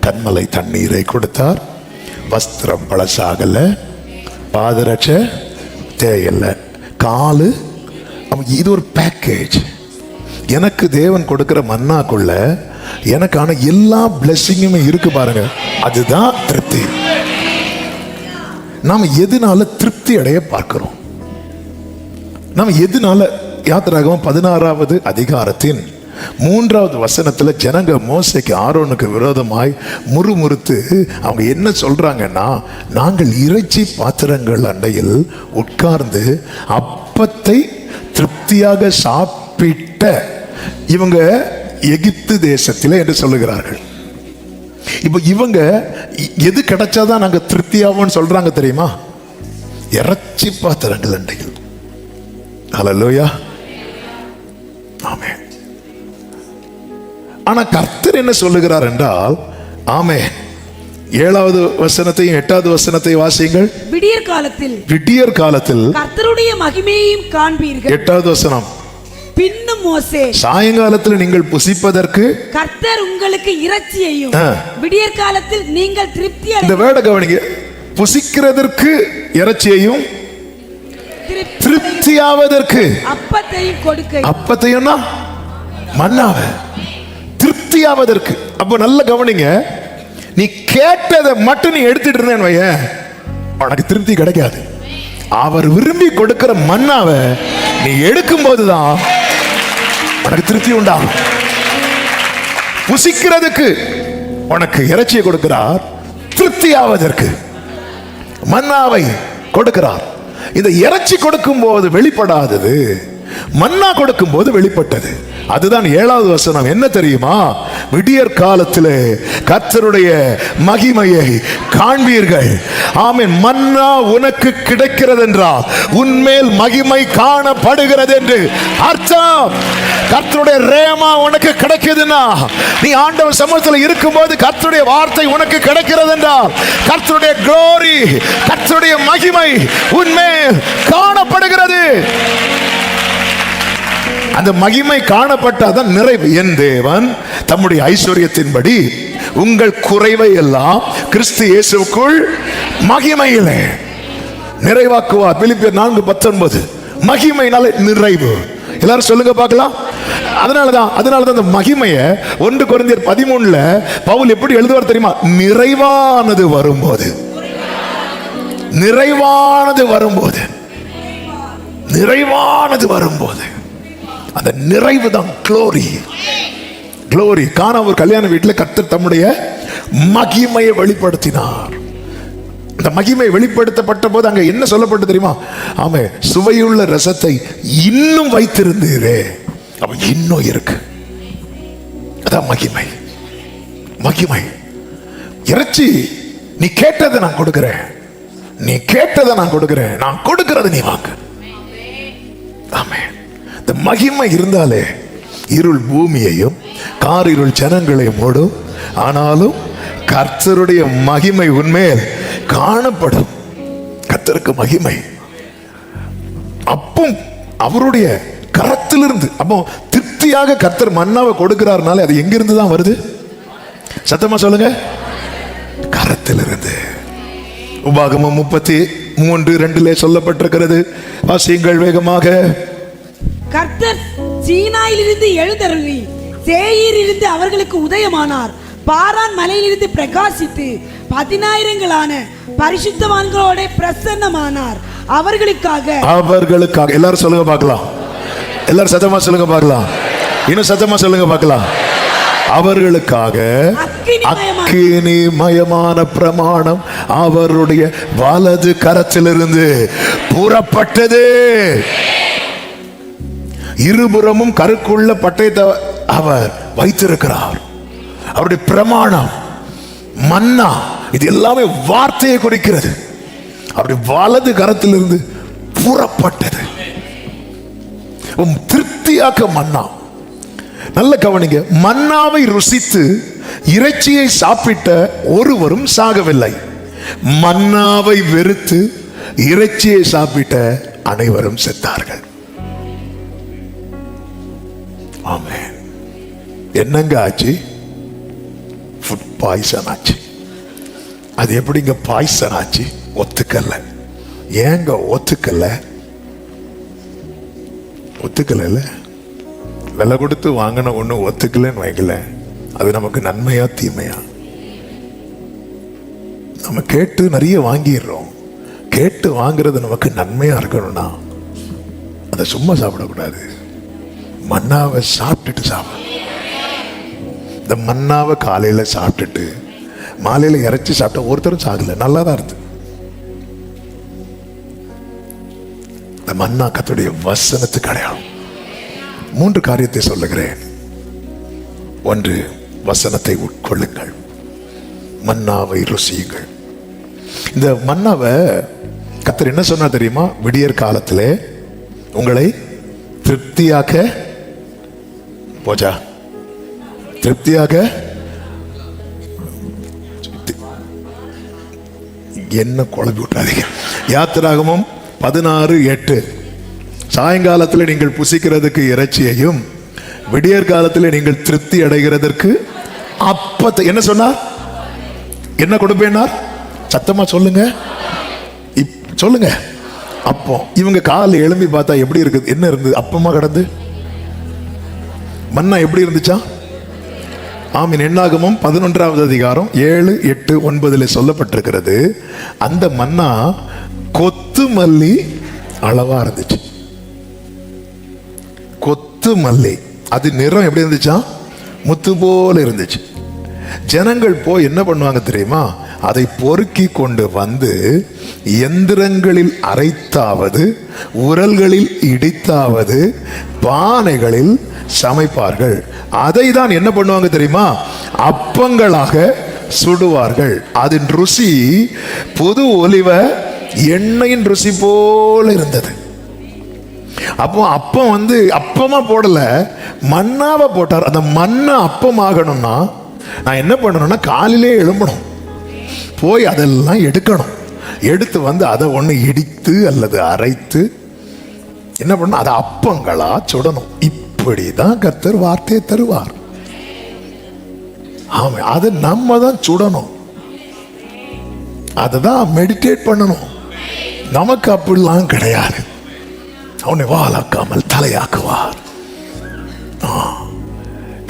கண்மலை தண்ணீரை கொடுத்தார், வஸ்திரம் பழசாகல, பாதரட்ச தேயல்ல, காலு. இது ஒரு பேக்கேஜ். எனக்கு தேவன் கொடுக்கிற மன்னாக்குள்ள எனக்கான எல்லா பிளெஸிங்குமே இருக்கு பாருங்க. அதுதான் திருப்தி. நாம எதனால திருப்தி அடைய பார்க்கிறோம்? நாம எதனால? யாத்திராகமம் 16வது அதிகாரத்தின் 3வது வசனத்துல ஜனங்க மோசேக்கு ஆரோனுக்கு விரோதமாய் முறுமுறுத்து அவங்க என்ன சொல்றாங்கன்னா, நாங்கள் இறைச்சி பாத்திரங்கள் அண்டையில் உட்கார்ந்து அப்பத்தை திருப்தியாக சாப்பிட்ட இவங்க எகிப்து தேசத்தில் என்று சொல்லுகிறார்கள். இப்ப இவங்க எது கிடைச்சாதான் நாங்க திருப்தியாவோன்னு சொல்றாங்க தெரியுமா? இறைச்சி பாத்திரங்கள் அண்டையில். ஹல்லேலூயா, ஆமென். ஆனா கர்த்தர் என்ன சொல்லுகிறார் என்றால், ஆமென், 7வது வசனத்தையும் 8வது வசனத்தையும் வாசியுங்கள். விடியற் காலத்தில் கர்த்தருடைய மகிமையையும் காண்பீர்கள். 8வது வசனம். பின்னும் மோசே, சாயங்காலத்தில் நீங்கள் புசிப்பதற்கு கர்த்தர் உங்களுக்கு இறைச்சியையும் விடியற் காலத்தில் நீங்கள் திருப்தி இந்த வேட கவனிங்க. புசிக்கிறதற்கு இறைச்சியையும் திருப்தியாவதற்கு அப்பத்தையும் கொடுக்க. அப்பத்தையும்னா மன்னாவை திருப்தியாவதற்கு. அப்ப நல்ல கவனிங்க. நீ கேட்டதை மட்டும் நீ எடுத்துட்டு இருந்தேன் வையேன், உனக்கு திருப்தி கிடைக்காது. அவர் விரும்பி கொடுக்கிற மன்னாவை நீ எடுக்கும் போதுதான் உனக்கு திருப்தி உண்டாகும். புசிக்கிறதுக்கு உனக்கு இறைச்சியை கொடுக்கிறார், திருப்தியாவதற்கு மன்னாவை கொடுக்கிறார். இந்த இறைச்சி கொடுக்கும் போது வெளிப்படாதது மன்னா கொடுக்கும் போது வெளிப்பட்டது. அதுதான் 7வது வசனம். என்ன தெரியுமா? விடியற் காலத்திலே கர்த்தருடைய மகிமையை காண்பீர்கள். ஆமென். மன்னா உனக்கு கிடைக்கிறது என்றால் உன்மேல் மகிமை காணப்படுகிறது என்று அர்த்தம். கர்த்தருடைய ரேமா உனக்கு கிடைக்குதுன்னா, நீ ஆண்டவர் சமூகத்தில் இருக்கும்போது கர்த்தருடைய வார்த்தை உனக்கு கிடைக்கிறது என்றால், கர்த்தருடைய glory, கர்த்தருடைய மகிமை உன்மேல் காணப்படுகிறது. அந்த மகிமை காணப்பட்டாதான் நிறைவு. என் தேவன் தம்முடைய ஐஸ்வர்யத்தின்படி உங்கள் குறைவை எல்லாம் கிறிஸ்து இயேசுவுக்குள் மகிமையிலே நிறைவாக்குவார். பிலிப்பியர் 4:19. மகிமையினாலே நிறைவு. எல்லாரும் சொல்லுங்க பார்க்கலாம். அதனாலதான் அந்த மகிமையை 1 கொரிந்தியர் 13 பவுல் எப்படி எழுதுவார் தெரியுமா? நிறைவானது வரும்போது, நிறைவானது வரும்போது, நிறைவானது வரும்போது அந்த நிறைவு தான் glory. glory காண ஒரு கல்யாண வீட்டில் கர்த்தர் தம்முடைய மகிமையை வெளிப்படுத்தினார். அந்த மகிமை வெளிப்படுத்தப்பட்ட போது அங்க என்ன சொல்லப்பட்டு தெரியுமா? ஆமே, சுவையுள்ள ரசத்தை இன்னும் வைத்திருந்தீரே. அப்ப இன்னும் இருக்கு. அதான் மகிமை. மகிமை. இறைச்சி நீ கேட்டதை நான் கொடுக்கிறேன், நீ கேட்டதை நான் கொடுக்கிறேன், நான் கொடுக்கிறது நீ வாங்க. ஆமே. இந்த மகிமை இருந்தாலே இருள் பூமியையும் காரிருள் ஜனங்களையும் மூடும். ஆனாலும் கர்த்தருடைய மகிமை உன்மேல் காணப்படும். கர்த்தருக்கு மகிமை அப்போ அவருடைய கரத்திலிருந்து. அப்போ திருப்தியாக கர்த்தர் மன்னாவை கொடுக்கிறார்னாலே அது எங்கிருந்து தான் வருது? சத்தமா சொல்லுங்க. கரத்திலிருந்து. உபாகமம் 33:2 சொல்லப்பட்டிருக்கிறது. வாசியுங்கள் வேகமாக. கர்த்தர் சீனாயிலிருந்து எழுந்தருளி சேயீரிலிருந்து அவர்களுக்கு உதயமானார். பாரான் மலையிலிருந்து பிரகாசித்து 10,000-களான பரிசுத்தவான்களோட பிரசன்னமானார். அவர்களுக்காக எல்லாரும் சொல்லுங்க பார்க்கலாம். எல்லாரும் சத்தமா சொல்லுங்க பார்க்கலாம். இன்னும் சத்தமா சொல்லுங்க பார்க்கலாம். அவர்களுக்காக அக்கினிமயமான பிரமாணம் அவருடைய வலது கரத்திலிருந்து புறப்பட்டது. இருபுறமும் கருக்குள்ள பட்டயத்தை அவர் வைத்திருக்கிறார். அவருடைய பிரமாணம், மன்னா, இது எல்லாமே வார்த்தையை குறிக்கிறது. அவருடைய வலது கரத்திலிருந்து புறப்பட்டது. திருப்தியாக்க மன்னா. நல்ல கவனிங்க. மன்னாவை ருசித்து இறைச்சியை சாப்பிட்ட ஒருவரும் சாகவில்லை. மன்னாவை வெறுத்து இறைச்சியை சாப்பிட்ட அனைவரும் செத்தார்கள். ஆமென். என்னங்க ஆச்சு? ஃபுட் பாய்சன் ஆச்சு. அது எப்படிங்க பாய்சன் ஆச்சு? ஒத்துக்கல. ஏங்க ஒத்துக்கல? ஒத்துக்கல. விலை கொடுத்து வாங்கின ஒண்ணு ஒத்துக்கலன்னு வைக்கல, அது நமக்கு நன்மையா தீமையா? நம்ம கேட்டு நிறைய வாங்கிடுறோம். கேட்டு வாங்குறது நமக்கு நன்மையா இருக்கணும்னா அதை சும்மா சாப்பிடக்கூடாது. மன்னாவை சாப்பிட்டுட்டு சாப்பிட. இந்த மன்னாவை காலையில சாப்பிட்டுட்டு மாலையில இறைச்சி சாப்பிட்ட ஒருத்தரும் சாகல, நல்லா தான் இருந்து. இந்த மன்னா கர்த்தருடைய வசனத்துக்கு அடையாளம். 3 காரியத்தை சொல்லுகிறேன். 1, வசனத்தை உட்கொள்ளுங்கள், மன்னாவை ருசியுங்கள். இந்த மன்னாவை கர்த்தர் என்ன சொன்னா தெரியுமா? விடியற் காலத்திலே உங்களை திருப்தியாக்க போஜா, திருப்தியாக என்ன குழம்பி விட்டாதீங்க. யாத்திராகமம் 16:8, சாயங்காலத்தில் நீங்கள் புசிக்கிறதுக்கு இறைச்சியையும் விடியற் காலத்தில் நீங்கள் திருப்தி அடைகிறதற்கு அப்பத்தை. என்ன சொன்னார்? என்ன கொடுப்பேனார்? சத்தமா சொல்லுங்க, சொல்லுங்க. அப்போ இவங்க காலை எழும்பி பார்த்தா எப்படி இருக்குது? என்ன இருந்தது? அப்பமா கடந்து மன்னா எப்படி இருந்துச்சா? ஆமீன். என்னாகமம் 11வது அதிகாரம் 7, 8, 9 சொல்லப்பட்டிருக்கிறது. அந்த மன்னா கொத்துமல்லி அளவா இருந்துச்சு. கொத்துமல்லி, அது நிறம் எப்படி இருந்துச்சா? முத்து போல இருந்துச்சு. ஜனங்கள் போய் என்ன பண்ணுவாங்க தெரியுமா? அதை பொறுக்கி கொண்டு வந்து எந்திரங்களில் அரைத்தாவது, உரல்களில் இடித்தாவது, பானைகளில் சமைப்பார்கள். அதை தான் என்ன பண்ணுவாங்க தெரியுமா? அப்பங்களாக சுடுவார்கள். அதன் ருசி புது ஒலிவ எண்ணெயின் ருசி போல இருந்தது. அப்போ அப்பம் அப்பமா போடல, மன்னாவை போட்டார். அந்த மண்ணை அப்பம் ஆகணும்னா நான் என்ன பண்ணணும்னா காலையிலே எழும்பணும், போய் அதெல்லாம் எடுக்கணும். எடுத்து வந்து அதை ஒன்று இடித்து அல்லது அரைத்து என்ன பண்ணணும்? அதை அப்பங்களா சுடணும். இப்படிதான் கர்த்தர் வார்த்தையை தருவார். ஆமா, அதை நம்ம தான் சுடணும், அதை தான் மெடிடேட் பண்ணணும். நமக்கு அப்படிலாம் கிடையாது. அவனை வாழாக்காமல் தலையாக்குவார்.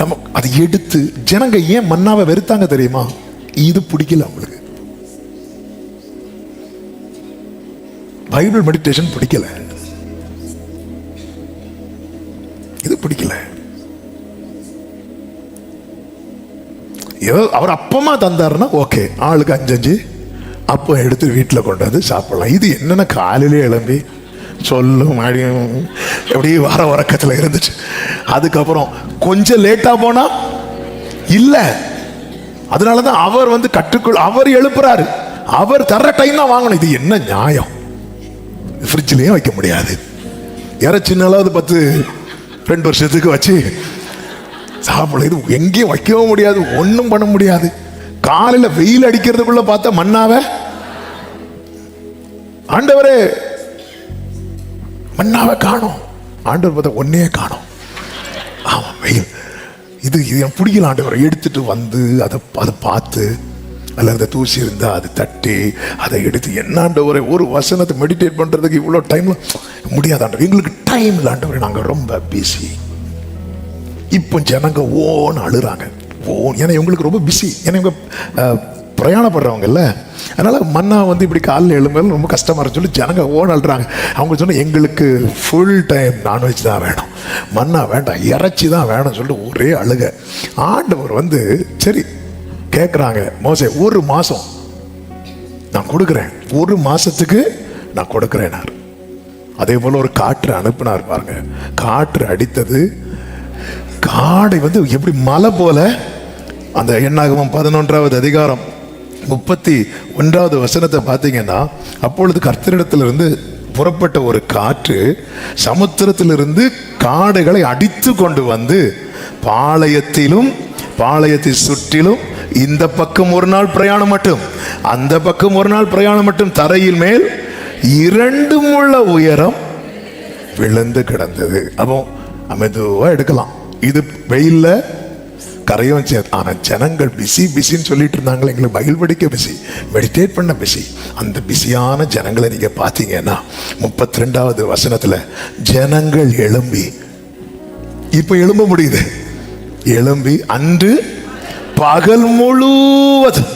நம்ம அதை எடுத்து ஜனங்க ஏன் மன்னாவை வெறுத்தாங்க தெரியுமா? இது பிடிக்கல அவங்களுக்கு. பைபிள் மெடிடேஷன் பிடிக்கல, இது பிடிக்கல. அவர் அப்பமா தந்தாருன்னா ஓகே, ஆளுக்கு 5 அப்போ எடுத்து வீட்டில் கொண்டாந்து சாப்பிடலாம். இது என்னென்ன காலையிலே எழும்பி சொல்லும் மழையும் எப்படி வர உறக்கத்தில் இருந்துச்சு. அதுக்கப்புறம் கொஞ்சம் லேட்டா போனா இல்ல. அதனாலதான் அவர் கட்டுக்குள் அவர் எழுப்புறாரு. அவர் தர்ற டைம் தான் வாங்கணும். இது என்ன நியாயம்? ஃப்ரிட்ஜ்லயும் வைக்க முடியாது. இறைச்சினாலாவது 2 வருஷத்துக்கு வச்சு சாப்பிட. இது எங்கேயும் வைக்கவும் முடியாது, ஒன்றும் பண்ண முடியாது. காலையில வெயில் அடிக்கிறதுக்குள்ள பார்த்தா மன்னாவை, ஆண்டவரே மன்னாவை காணோம். ஆண்டவர் பார்த்தா ஒன்னே காணோம். ஆமா, வெயில். இது எனக்கு பிடிக்கல ஆண்டவர். எடுத்துட்டு வந்து அதை பார்த்து அல்லது தூசி இருந்தா அதை தட்டி அதை எடுத்து என்ன ஆண்டவரை ஒரு வசனத்தை மெடிடேட் பண்றதுக்கு இவ்வளோ டைம்ல முடியாது ஆண்டவர். எங்களுக்கு டைம் இல்லை ஆண்டவரை, நாங்கள் ரொம்ப பிஸி. இப்போ ஜனங்க ஓன்னு அழுறாங்க. ஏன்னா இவங்களுக்கு ரொம்ப பிஸி. ஏன்னா இவங்க பிரயாணப்படுறவங்கல்ல, அதனால மன்னா இப்படி காலையில் எழும்புறது ரொம்ப கஷ்டமா இருக்கு சொல்லி ஜனங்க ஓன் அழுறாங்க. அவங்க சொன்ன எங்களுக்கு ஃபுல் டைம் நான்வெஜ் தான் வேணும், மன்னா வேண்டாம், இறைச்சி தான் வேணும்னு சொல்லிட்டு ஒரே அழுக. ஆண்டவர் சரி கேட்குறாங்க, மோசே 1 மாசம் நான் கொடுக்குறேன், 1 மாசத்துக்கு நான் கொடுக்குறேனார். அதே போல ஒரு காற்று அனுப்பினார் பாருங்க. காற்று அடித்தது, காடை எப்படி மலை போல. அந்த என்னாகமம் 11வது அதிகாரம் 31வது வசனத்தை பார்த்தீங்கன்னா, அப்பொழுது கர்த்தரிடத்திலிருந்து புறப்பட்ட ஒரு காற்று சமுத்திரத்திலிருந்து காடைகளை அடித்து கொண்டு வந்து பாளையத்திலும் பாளையத்தை சுற்றிலும் இந்த பக்கம் 1 நாள் பிரயாணம் மட்டும், அந்த பக்கம் 1 நாள் பிரயாணம் மட்டும் தரையில் மேல் 2 முழ உயரம் விழுந்து கிடந்தது. அப்போ மெதுவா எடுக்கலாம். இது வெயில்ல கரையும் சேர். ஆனா ஜனங்கள் பிஸின்னு சொல்லிட்டு இருந்தாங்களே, எங்களுக்கு பைபிள் படிக்க பிஸி, மெடிடேட் பண்ண பிஸி. அந்த பிஸியான ஜனங்களை நீங்க பாத்தீங்கன்னா 32வது வசனத்துல ஜனங்கள் எழும்பி, இப்ப எழும்ப முடியுது, எழும்பி அன்று பகல் முழுவதும்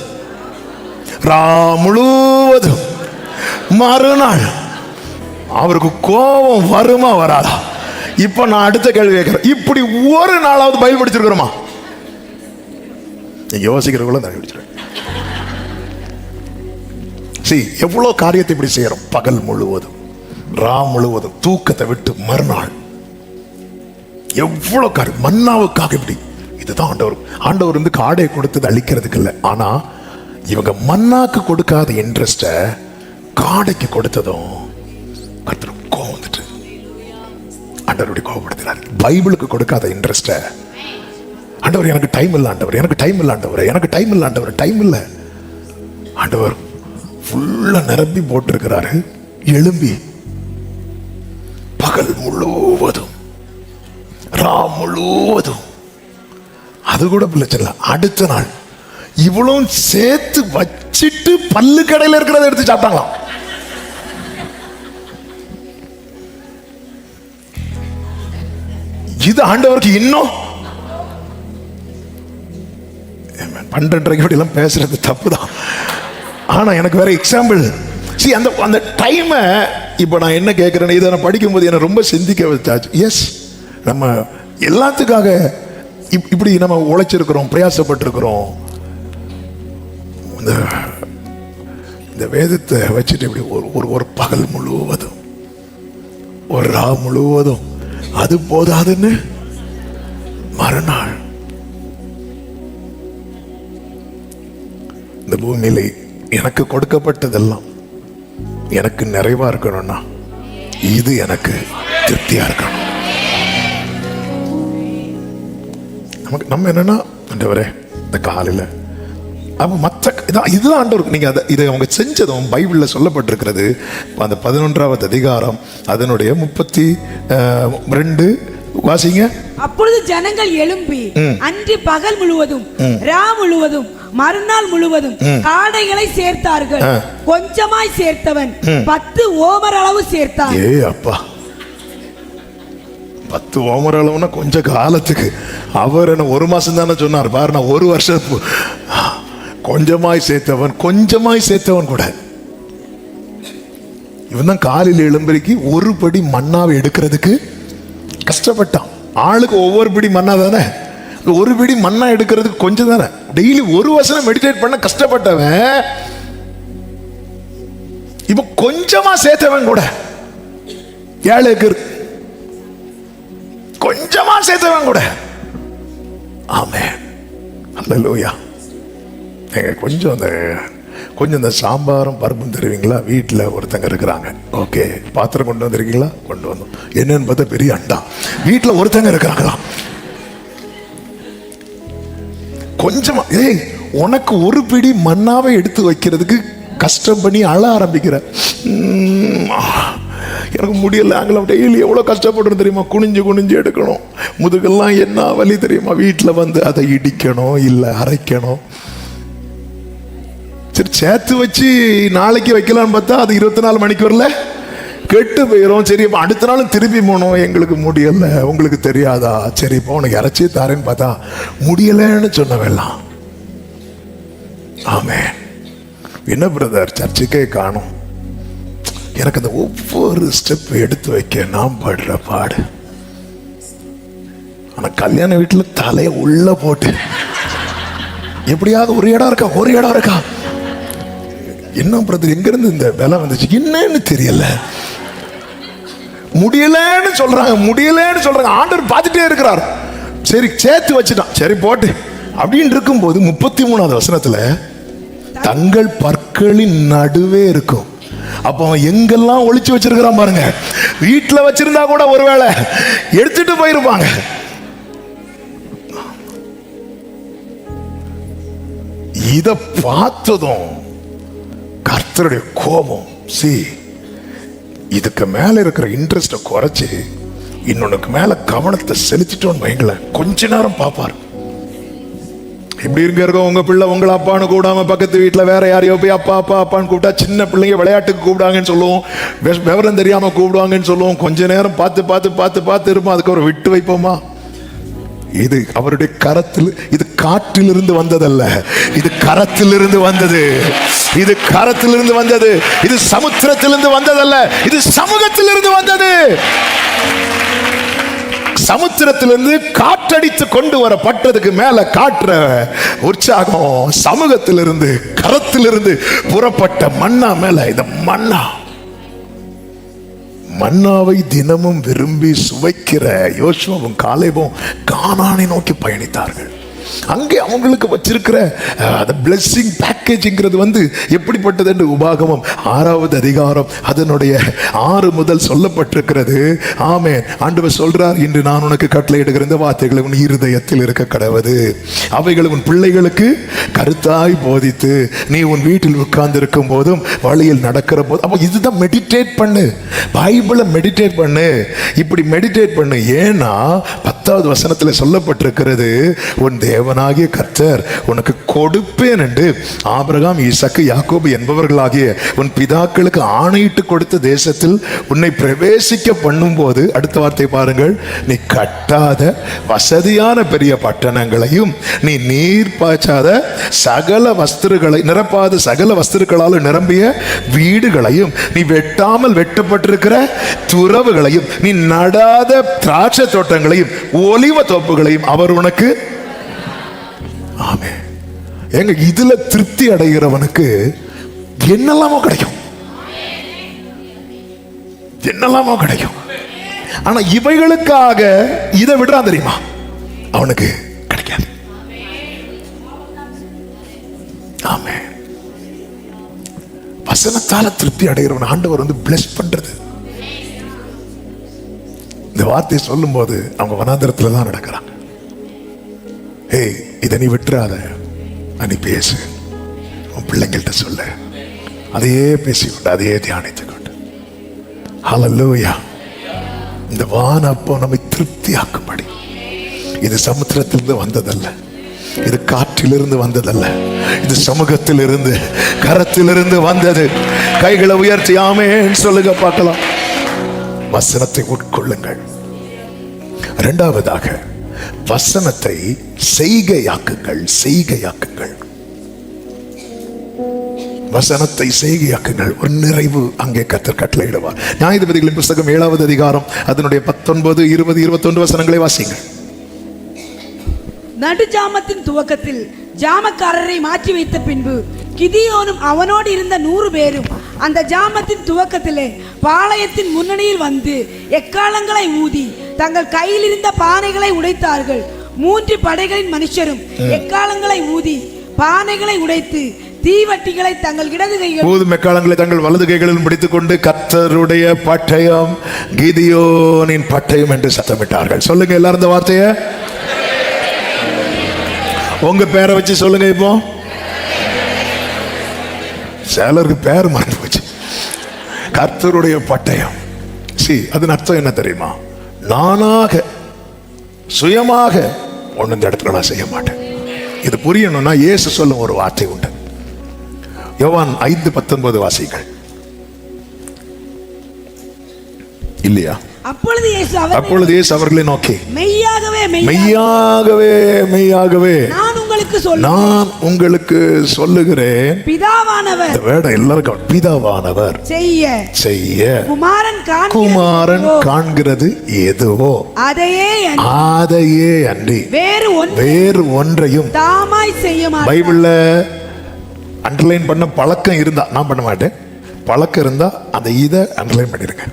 ரா முழுவதும் மறுநாள். அவருக்கு கோபம் வருமா வராதா? இப்ப நான் அடுத்த கேள்வி கேட்கிறேன், இப்படி ஒரு நாளாவது பைபிள் படிச்சிருக்கிறோமா? யோசிக்கிறவங்கள நான் யோசிக்கிறேன். எவ்வளவு காரியத்தை இப்படி செய்யறோம். பகல் முழுவதும் ரா முழுவதும் தூக்கத்தை விட்டு மறுநாள் எவ்வளவு காரியம் மன்னாவுக்காக. இப்படி இதுதான் ஆண்டவர் வந்து காடை கொடுத்தது அழிக்கிறதுக்கு இல்லை. ஆனா இவங்க மன்னாக்கு கொடுக்காத இன்ட்ரெஸ்ட காடைக்கு கொடுத்ததும் கர்த்தர் கோபம் வந்துட்டு ஆண்டவருடைய கோபப்படுத்தினார். பைபிளுக்கு கொடுக்காத இன்ட்ரெஸ்ட ஆண்டவர் எனக்கு டைம் இல்லை, ஆண்டவர் எனக்கு டைம் இல்லை, ஆண்டவர் எனக்கு டைம் இல்லை, ஆண்டவர் டைம் இல்லை. ஆண்டவர் ஃபுல்லா நிரம்பி போட்டிருக்கிறாரு. எழும்பி பகல் முழுவதும் ரா முழுவதும், அது கூட பிரச்சனை. அடுத்த நாள் இவ்வளவு சேர்த்து வச்சிட்டு பல்லு கடையில் இருக்கிறத எடுத்து சாப்பிட்டாங்களாம். இது ஆண்டவருக்கு இன்னும் 12:30 எல்லாம் பேசுறது தப்புதான். ஆனா எனக்கு வேற எக்ஸாம்பிள். அந்த டைமை இப்போ நான் என்ன கேட்கிறேன், இதை நான் படிக்கும்போது என்ன ரொம்ப சிந்திக்க வச்சாச்சு. எஸ், நம்ம எல்லாத்துக்காக இப்படி நம்ம உழைச்சிருக்கிறோம், பிரயாசப்பட்டிருக்கிறோம். இந்த வேதத்தை வச்சுட்டு இப்படி ஒரு பகல் முழுவதும் ஒரு ரா முழுவதும், அது போதாதுன்னு மறுநாள் இந்த பூமியில எனக்கு கொடுக்கப்பட்டதெல்லாம் எனக்கு நிறைவா இருக்கணும்னா இது எனக்கு திருப்தியா இருக்கணும். நம்ம என்னன்னா ஆண்டவரே இந்த காலையில அப்ப மற்ற இதுதான் ஆண்டவருக்கு நீங்க இதை அவங்க செஞ்சதும் பைபிள்ல சொல்லப்பட்டிருக்கிறது. அந்த 11வது அதிகாரம் அதனுடைய 32 வாசிங்க. அப்பொழுது ஜனங்கள் எழும்பி அன்று பகல் முழுவதும் ரா முழுவதும் மறுநாள் முழுவதும் காடைகளை சேர்த்தார்கள். கொஞ்சமாய் சேர்த்தவன் 10 ஓமர் அளவு சேர்த்தான். ஏ அப்பா, 10 ஓமர் அளவுனா கொஞ்ச காலத்துக்கு. அவர் என்ன 1 மாசம் தானே சொன்னார் பாரு, நான் 1 வருஷம். கொஞ்சமாய் சேர்த்தவன் கூட இவன் தான் காலையில் எழும்பறிக்கு ஒரு படி மண்ணாவை எடுக்கிறதுக்கு கஷ்டப்பட்டான். ஆளுக்கு ஒவ்வொரு பிடி மண்ணா தானே, ஒரு பிடி மண்ணா எடுக்கிறதுக்கு கொஞ்சம் தானே. டெய்லி ஒரு வசனம் மெடிடேட் பண்ண கஷ்டப்பட்டவன் இப்ப கொஞ்சமா சேர்த்தவன் கூட 7 ஏக்கர் கொஞ்சமா சேர்த்தவன் கூட. ஆமென், அல்லேலூயா. கொஞ்சம் இந்த சாம்பாரும் பருப்பும் தருவீங்களா? வீட்டில் ஒருத்தங்க இருக்கிறாங்க. ஓகே, பாத்திரம் கொண்டு வந்திருக்கீங்களா? கொண்டு வந்தோம். என்னன்னு பார்த்தா பெரிய அண்டா. வீட்டில் ஒருத்தங்க இருக்கிறாங்களா? கொஞ்சமா, உனக்கு ஒரு பிடி மண்ணாவை எடுத்து வைக்கிறதுக்கு கஷ்டம் பண்ணி அழ ஆரம்பிக்கிற. எனக்கு முடியல, நாங்களும் டெய்லி எவ்வளோ கஷ்டப்படுறோம் தெரியுமா? குனிஞ்சு எடுக்கணும், முதுகெல்லாம் என்ன வலி தெரியுமா? வீட்டில் வந்து அதை இடிக்கணும், இல்லை அரைக்கணும். சரி, சேர்த்து வச்சு நாளைக்கு வைக்கலான்னு பார்த்தா அது 24 மணிக்கு வரல, கெட்டு போயிடும். சரி, அடுத்த நாளும் திருப்பி போனோம், எங்களுக்கு முடியல. உங்களுக்கு தெரியாதா? சரி, இப்போ உனக்கு இறைச்சி தாரேன்னு பார்த்தா முடியலன்னு சொன்னவெல்லாம். ஆமே, என்ன பிரதர் சர்ச்சுக்கே காணும். எனக்கு அந்த ஒவ்வொரு ஸ்டெப் எடுத்து வைக்க நான் படுற பாடு. ஆனா கல்யாண வீட்டில் தலையை உள்ள போட்டு எப்படியாவது ஒரு இடம் இருக்கா என்ன பிரதர், எங்க இருந்து இந்த வேலை வந்துச்சு என்னன்னு தெரியல, முடியலன்னு சொல்றாங்க. ஆண்டவர் பார்த்துட்டே இருக்கிறார். சரி, சேர்த்து வச்சுட்டான், சரி போட்டு அப்படின்னு இருக்கும்போது 33வது வசனத்துல தங்கள் பற்களின் நடுவே இருக்கும். அப்ப அவன் எங்கெல்லாம் ஒளிச்சு வச்சிருக்கிறான் பாருங்க. வீட்டுல வச்சிருந்தா கூட ஒருவேளை எடுத்துட்டு போயிருப்பாங்க. இத பார்த்ததும் கர்த்தருடைய கோபம். இதுக்கு மேல இருக்கிற இன்ட்ரெஸ்ட குறைச்சு இன்னொன்னுக்கு மேல கவனத்தை செலுத்திட்டோன்னு வைங்களேன், கொஞ்ச நேரம் பார்ப்பாரு. இப்படி இருக்கோம், உங்க பிள்ளை உங்களை அப்பான்னு கூப்பிடாம பக்கத்து வீட்டுல வேற யாரையோ போய் அப்பா அப்பா அப்பான்னு கூப்பிட்டா, சின்ன பிள்ளைங்க விளையாட்டுக்கு கூப்பிடாங்கன்னு சொல்லுவோம், விவரம் தெரியாம கூப்பிடுவாங்கன்னு சொல்லுவோம். கொஞ்ச நேரம் பார்த்து பார்த்து பார்த்து பார்த்து இருப்போம், அதுக்கப்புறம் விட்டு வைப்போமா? இது அவருடைய கரத்தில், இது காற்றிலிருந்து வந்ததல்ல, இது கரத்திலிருந்து வந்தது. இது கரத்திலிருந்து வந்தது. இது சமுத்திரத்திலிருந்து வந்ததல்ல, இது சமூகத்திலிருந்து வந்தது. சமுத்திரத்திலிருந்து காற்றடித்து கொண்டு வரப்பட்டதுக்கு மேல காற்ற உற்சாகம் சமூகத்திலிருந்து, கரத்திலிருந்து புறப்பட்ட மன்னா மேல. இந்த மன்னாவை தினமும் விரும்பி சுவைக்கிற யோசுவாவும் காலேபும் கானானை நோக்கி பயணித்தார்கள். அங்கே அவங்களுக்கு வச்சிருக்கிற பிளெஸிங் பேக்கேஜ்ங்கிறது எப்படிப்பட்டது என்று உபாகமம் 6வது அதிகாரம் அதனுடைய 6 முதல் சொல்லப்பட்டிருக்கிறது. ஆமென். ஆண்டவர் சொல்றார், இன்று நான் உனக்கு கட்டளையிடுகிற இந்த வார்த்தைகளை உன் இருதயத்தில் இருக்க கடவது, அவைகளை உன் பிள்ளைகளுக்கு கருத்தாய் போதித்து நீ உன் வீட்டில் உட்கார்ந்து இருக்கும் போதும் வழியில் நடக்கிற போதும். அப்போ இதுதான் மெடிடேட் பண்ணு, பைபிளை மெடிடேட் பண்ணு, இப்படி மெடிடேட் பண்ணு. ஏன்னா 10வது வசனத்தில் சொல்லப்பட்டிருக்கிறது, உன் தேவனாகிய கர்த்தர் உனக்கு கொடுப்பேன் என்று ஆபிரகாம், ஈசாக்கு, யாக்கோபு என்பவர்களாகிய உன் பிதாக்களுக்கு ஆணையிட்டு கொடுத்த தேசத்தில் உன்னை பிரவேசிக்க பண்ணும் போது, அடுத்த வார்த்தை பாருங்கள், நீ கட்டாத வசதியான பெரிய பட்டணங்களையும் நீ நீர் பாய்ச்சாத சகல வஸ்திரங்களை நிரப்பாத சகல வஸ்திரங்களால் நிரம்பிய வீடுகளையும் நீ வெட்டாமல் வெட்டப்பட்டிருக்கிற துறவுகளையும் நீ நடாத திராட்சை தோட்டங்களையும் ஒலிவ தோப்புகளையும் அவர் உனக்கு. ஆமென். எங்க இதுல திருப்தி அடைகிறவனுக்கு என்னெல்லாமோ கிடைக்கும், என்னெல்லாமோ கிடைக்கும். ஆனா இவைகளுக்காக இதை விடுறான் தெரியுமா, அவனுக்கு கிடைக்காது. ஆமென். வசனத்தால திருப்தி அடைகிறவன் ஆண்டவர் பிளஸ் பண்றது. இந்த வார்த்தையை சொல்லும் போது அவங்க வனாந்தரத்துல தான் நடக்கிறாங்க. ஏய், இதை நீ விட்டுறாத, நீ பேசு, உன் பிள்ளைங்கள்ட்ட சொல்ல, அதையே பேசிக்கொண்டு அதையே தியானித்துக்கொண்டு. ஹல்லேலூயா. இந்த வான அப்போ நம்மை திருப்தியாக்கும்படி, இது சமுத்திரத்திலிருந்து வந்ததல்ல, இது காற்றிலிருந்து வந்ததல்ல, இது சமூகத்திலிருந்து, கரத்திலிருந்து வந்தது. கைகளை உயர்த்தி ஆமென் சொல்லுங்க பார்க்கலாம். வசனத்தை உட்கொள்ளுங்கள். இரண்டாவதாக வசனத்தை செய்கையாக்குங்கள். செய்கையாக்குங்கள், வசனத்தை செய்கையாக்குங்கள். ஒரு நிறைவு அங்கே கர்த்தர் கட்டளையிடுவார். நியாயாதிபதிகளின் புத்தகம் 7வது அதிகாரம் அதனுடைய 19, 20, 21 வசனங்களை வாசிங்கள். நடுஜாமத்தின் துவக்கத்தில் ஜாமக்காரரை மாற்றி வைத்த பின்பு கிதியோனும் அவனோடு இருந்த 100 பேரும் அந்த ஜாமத்தின் துவக்கத்திலே பாளையத்தின் முன்னணியில் வந்து எக்காலங்களை ஊதி தங்கள் கையில் இருந்த பானைகளை உடைத்தார்கள். 3 படைகளின் மனுஷரும் எக்காலங்களை ஊதி பானைகளை உடைத்து தீவட்டிகளை தங்கள் இடது கைகள் ஊதும் எக்காலங்களை தங்கள் வலது கைகளில் பிடித்துக் கொண்டு கர்த்தருடைய பட்டயம் கிதியோனின் பட்டயம் என்று சத்தமிட்டார்கள். சொல்லுங்க எல்லாரும் இந்த வார்த்தையை உங்க பேரை வச்சு சொல்லுங்க. இப்போ சேலருக்கு பேர் மறந்து போச்சு. கர்த்தருடைய பட்டயம். அதன் அர்த்தம் என்ன தெரியுமா? நானாக சுயமாக ஒண்ணு இந்த இடத்துல நான் செய்ய மாட்டேன். இது புரியணும்னா இயேசு சொல்லும் ஒரு வார்த்தை உண்டு. யோவான் 5:19 வாசிகள். இல்லையா? அப்பொழுது இயேசு அவர்களை நோக்கி மெய்யாகவே மெய்யாகவே மெய்யாகவே நான் உங்களுக்கு சொல்லுகிறேன், பிதாவானவர் எல்லாருக்கும் பிதாவானவர் செய்ய குமாரன் காண்கிறது எதுவோ அதையே அன்றி வேறு ஒன்றையும் தாமாய் செய்ய மாட்டார். பைபிள்ல அண்டர்லைன் பண்ண பழக்கம் இருந்தா, நான் பண்ண மாட்டேன், பழக்கம் இருந்தா அந்த இதை அண்டர்லைன் பண்ணிருங்க.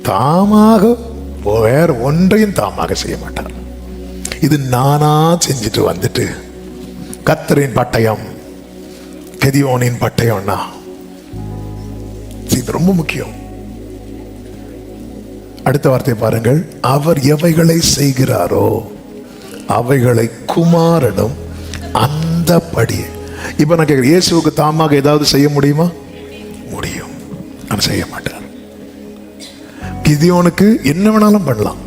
தாமாக வேற ஒன்றையும் தாமாக செய்ய மாட்டார். இது நானா செஞ்சுட்டு வந்துட்டு கர்த்தரின் பட்டயம் கிதியோனின் பட்டயம்னா இது ரொம்ப முக்கியம். அடுத்த வார்த்தை பாருங்கள். அவர் எவைகளை செய்கிறாரோ அவைகளை குமாரனும் அந்த படி. இப்ப நான் கேட்கிறேன், இயேசுவுக்கு தாமாக ஏதாவது செய்ய முடியுமா? முடியும். நான் செய்ய மாட்டார். கிதியோனுக்கு என்ன வேணாலும் பண்ணலாம்.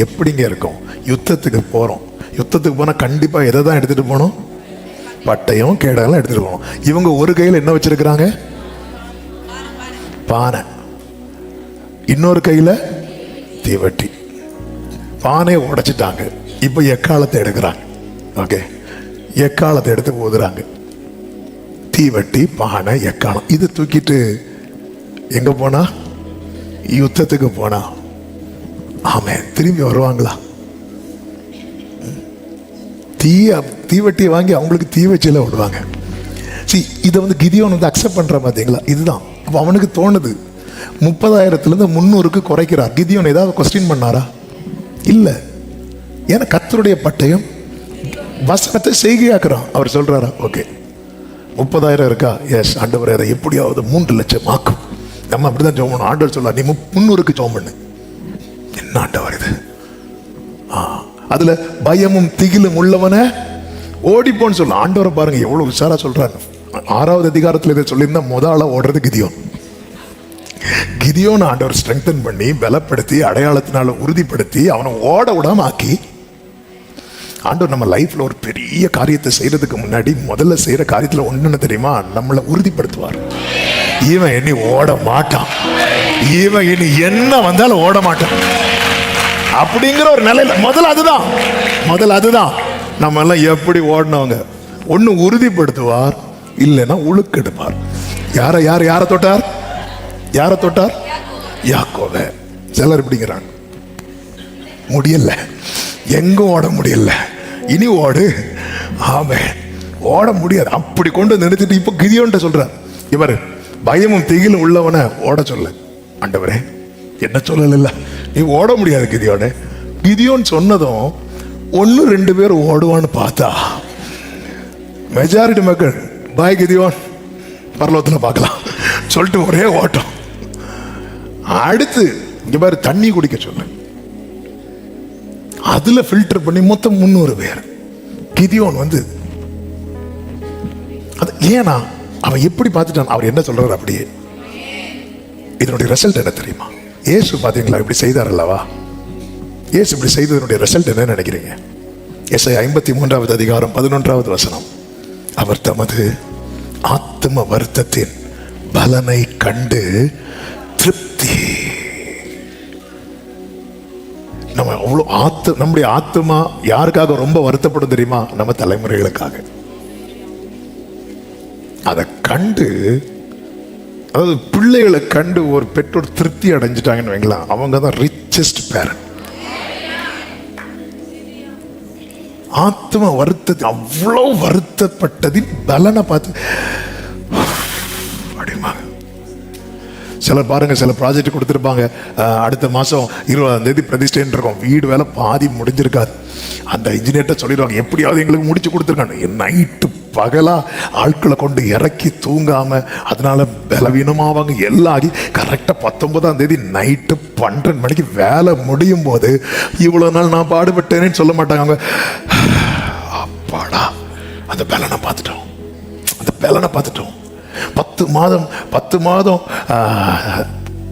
எப்படிங்க இருக்கும்? யுத்தத்துக்கு போறோம். யுத்தத்துக்கு போனா கண்டிப்பா எதை தான் எடுத்துட்டு போகணும்? பட்டயம் கேடெல்லாம் எடுத்துட்டு போகணும். இவங்க ஒரு கையில என்ன வச்சிருக்கிறாங்க? பானை, இன்னொரு கையில தீவட்டி. பானையை உடைச்சிட்டாங்க. இப்ப எக்காலத்தை எடுக்கிறாங்க. ஓகே, எக்காலத்தை எடுத்து ஊதுறாங்க. தீவட்டி, பானை, எக்காலம் இது தூக்கிட்டு எங்க போனா? யுத்தத்துக்கு போனா. ஆமே, திரும்பி வருவாங்களா? தீவட்டியை வாங்கி அவங்களுக்கு தீ வச்சில விடுவாங்க. இதை வந்து கிதியோன் வந்து அக்செப்ட் பண்ற பார்த்தீங்களா? இதுதான். அப்போ அவனுக்கு தோணுது 30,000 300க்கு குறைக்கிறார். கிதியோன் ஏதாவது கொஸ்டின் பண்ணாரா? இல்லை. ஏன்னா கர்த்தருடைய பட்டயம் வசனத்தை செய்கையாக்குறான். அவர் சொல்றாரா? ஓகே, 30,000 இருக்கா? எஸ் ஆண்டவர், அதை எப்படியாவது 3 லட்சம் ஆக்கும். நம்ம அப்படிதான் ஜெபம் பண்ணணும். ஆண்டவர் சொல்ல, நீ 300க்கு ஜெபம் பண்ணு. என்ன ஆண்டவர் இது? அதுல பயமும் திகிலும் உள்ளவன ஓடிப்போன்னு சொல்ல. ஆண்டவரை பாருங்க எவ்வளவு உஷாரா சொல்றாங்க. 6வது அதிகாரத்தில் இதை சொல்லியிருந்தா முதல்ல ஓடுறது கிதியோன். கிதியோன் ஆண்டவர் ஸ்ட்ரெங்தன் பண்ணி, பலப்படுத்தி, அடையாளத்தினால உறுதிப்படுத்தி, அவனை ஓட விடாம ஆக்கி. ஆண்டவர் நம்ம லைஃப்ல ஒரு பெரிய காரியத்தை செய்யறதுக்கு முன்னாடி முதல்ல செய்யற காரியத்துல ஒண்ணுன்னு தெரியுமா? நம்மளை உறுதிப்படுத்துவார். இவன் இனி ஓட மாட்டான், இவன் இனி என்ன வந்தாலும் ஓட மாட்டான் அப்படிங்கிற ஒரு நிலையில முதல்ல அதுதான் நம்ம எல்லாம் எப்படி ஓடினவங்க. ஒண்ணு உறுதிப்படுத்துவார், இல்லைன்னா உழுக்கெடுப்பார். யார தொட்டார்? யாக்கோபை. சிலர் இப்படிங்கிறாங்க, முடியல, எங்கும் ஓட முடியல, இனி ஓடு. ஆமே, ஓட முடியாது. அப்படி கொண்டு நிறுத்திட்டு இப்போ கிதியோன்ட்ட சொல்றார். இவர் பயமும் திகிலும் உள்ளவனை ஓட சொல்ல. ஆண்டவரே, என்ன சொல்லல, நீ ஓட முடியாது கிதியோனே. கிதியோன் சொன்னதும் 1-2 பேர் ஓடுவான்னு பார்த்தா மெஜாரிட்டி மக்கள் பாய் கிதியோன், பரலோகத்தில் பார்க்கலாம் சொல்லிட்டு ஒரே ஓட்டம். அடுத்து இங்க பாரு, தண்ணி குடிக்க சொல்ல. அதுல ஃபில்டர் பண்ணி மொத்தம் 300 பேர். கிதியோன் வந்து அது ஏன்னா அவன் எப்படி பார்த்துட்டான்? அவர் என்ன சொல்றாரு அப்படியே. இதனுடைய ரிசல்ட் என்ன தெரியுமா? இயேசு பாத்தீங்களா இப்படி செய்தார் அல்லவா? இயேசு இப்படி செய்ததனுடைய ரிசல்ட் என்ன நினைக்கிறீங்க? எசாயா 53வது அதிகாரம் 11வது வசனம். அவர் தமது ஆத்தும வருத்தத்தின் பலனை கண்டு திருப்தி. நம்ம அவ்வளவு நம்முடைய ஆத்துமா யாருக்காக ரொம்ப வருத்தப்படும் தெரியுமா? நம்ம தலைமுறைகளுக்காக. அதை கண்டு, அதாவது பிள்ளைகளை கண்டு ஒரு பெற்றோர் திருப்தி அடைஞ்சிட்டாங்கன்னு வைங்களா, அவங்க தான் ரிச்சஸ்ட் பேரண்ட். ஆத்ம வருத்தத்தை, அவ்வளவு வருத்தப்பட்டதின் பலனை பார்த்து அப்படிமா. சிலர் பாருங்க, சில ப்ராஜெக்ட் கொடுத்துருப்பாங்க, அடுத்த மாதம் 20ஆம் தேதி பிரதிஷ்டைன்னு இருக்கும். வீடு வேலை பாதி முடிஞ்சிருக்காது. அந்த இன்ஜினியர்கிட்ட சொல்லிடுவாங்க, எப்படியாவது எங்களுக்கு முடிச்சு கொடுத்துருக்காங்க. நைட்டு பகலா ஆட்களை கொண்டு இறக்கி தூங்காம, அதனால பலவீனமாவாங்க. எல்லாம் ஆகி கரெக்டாக 19ஆம் தேதி நைட்டு 12 மணிக்கு வேலை முடியும் போது, இவ்வளோ நாள் நான் பாடுபட்டேன்னு சொல்ல மாட்டாங்க அவங்க. அப்பாடா, அந்த பலனை பார்த்துட்டோம், அந்த பலனை பார்த்துட்டோம். 10 மாதம்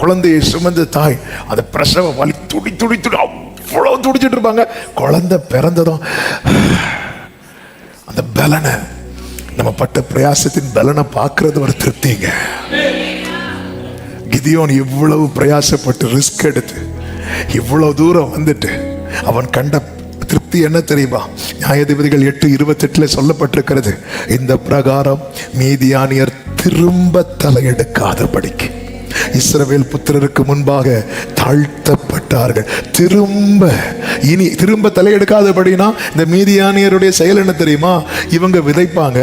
குழந்தையை சுமந்த தாய் அந்த பிரசவ வலி துடி அவ்வளவு துடிச்சிட்டு இருப்பாங்க. குழந்தை பிறந்ததும் அந்த பலனை, நம்ம பட்ட பிரயாசத்தின் பலனை பார்க்கறது ஒரு திருப்திங்க. கிதியோன் இவ்வளவு பிரயாசப்பட்டு ரிஸ்க் எடுத்து இவ்வளவு தூரம் வந்துட்டு அவன் கண்ட திருப்தி என்ன தெரியுமா? நியாயாதிபதிகள் 8:28 சொல்லப்பட்டிருக்கிறது, இந்த பிரகாரம் மீதியானியர் திரும்ப தலையெடுக்காதபடிக்கு இஸ்ரவேல் புத்திரருக்கு முன்பாக தாழ்த்தப்பட்டார்கள். திரும்ப தலையெடுக்காதபடினா இந்த மீதியானியருடைய செயல் என்ன தெரியுமா? இவங்க விதைப்பாங்க,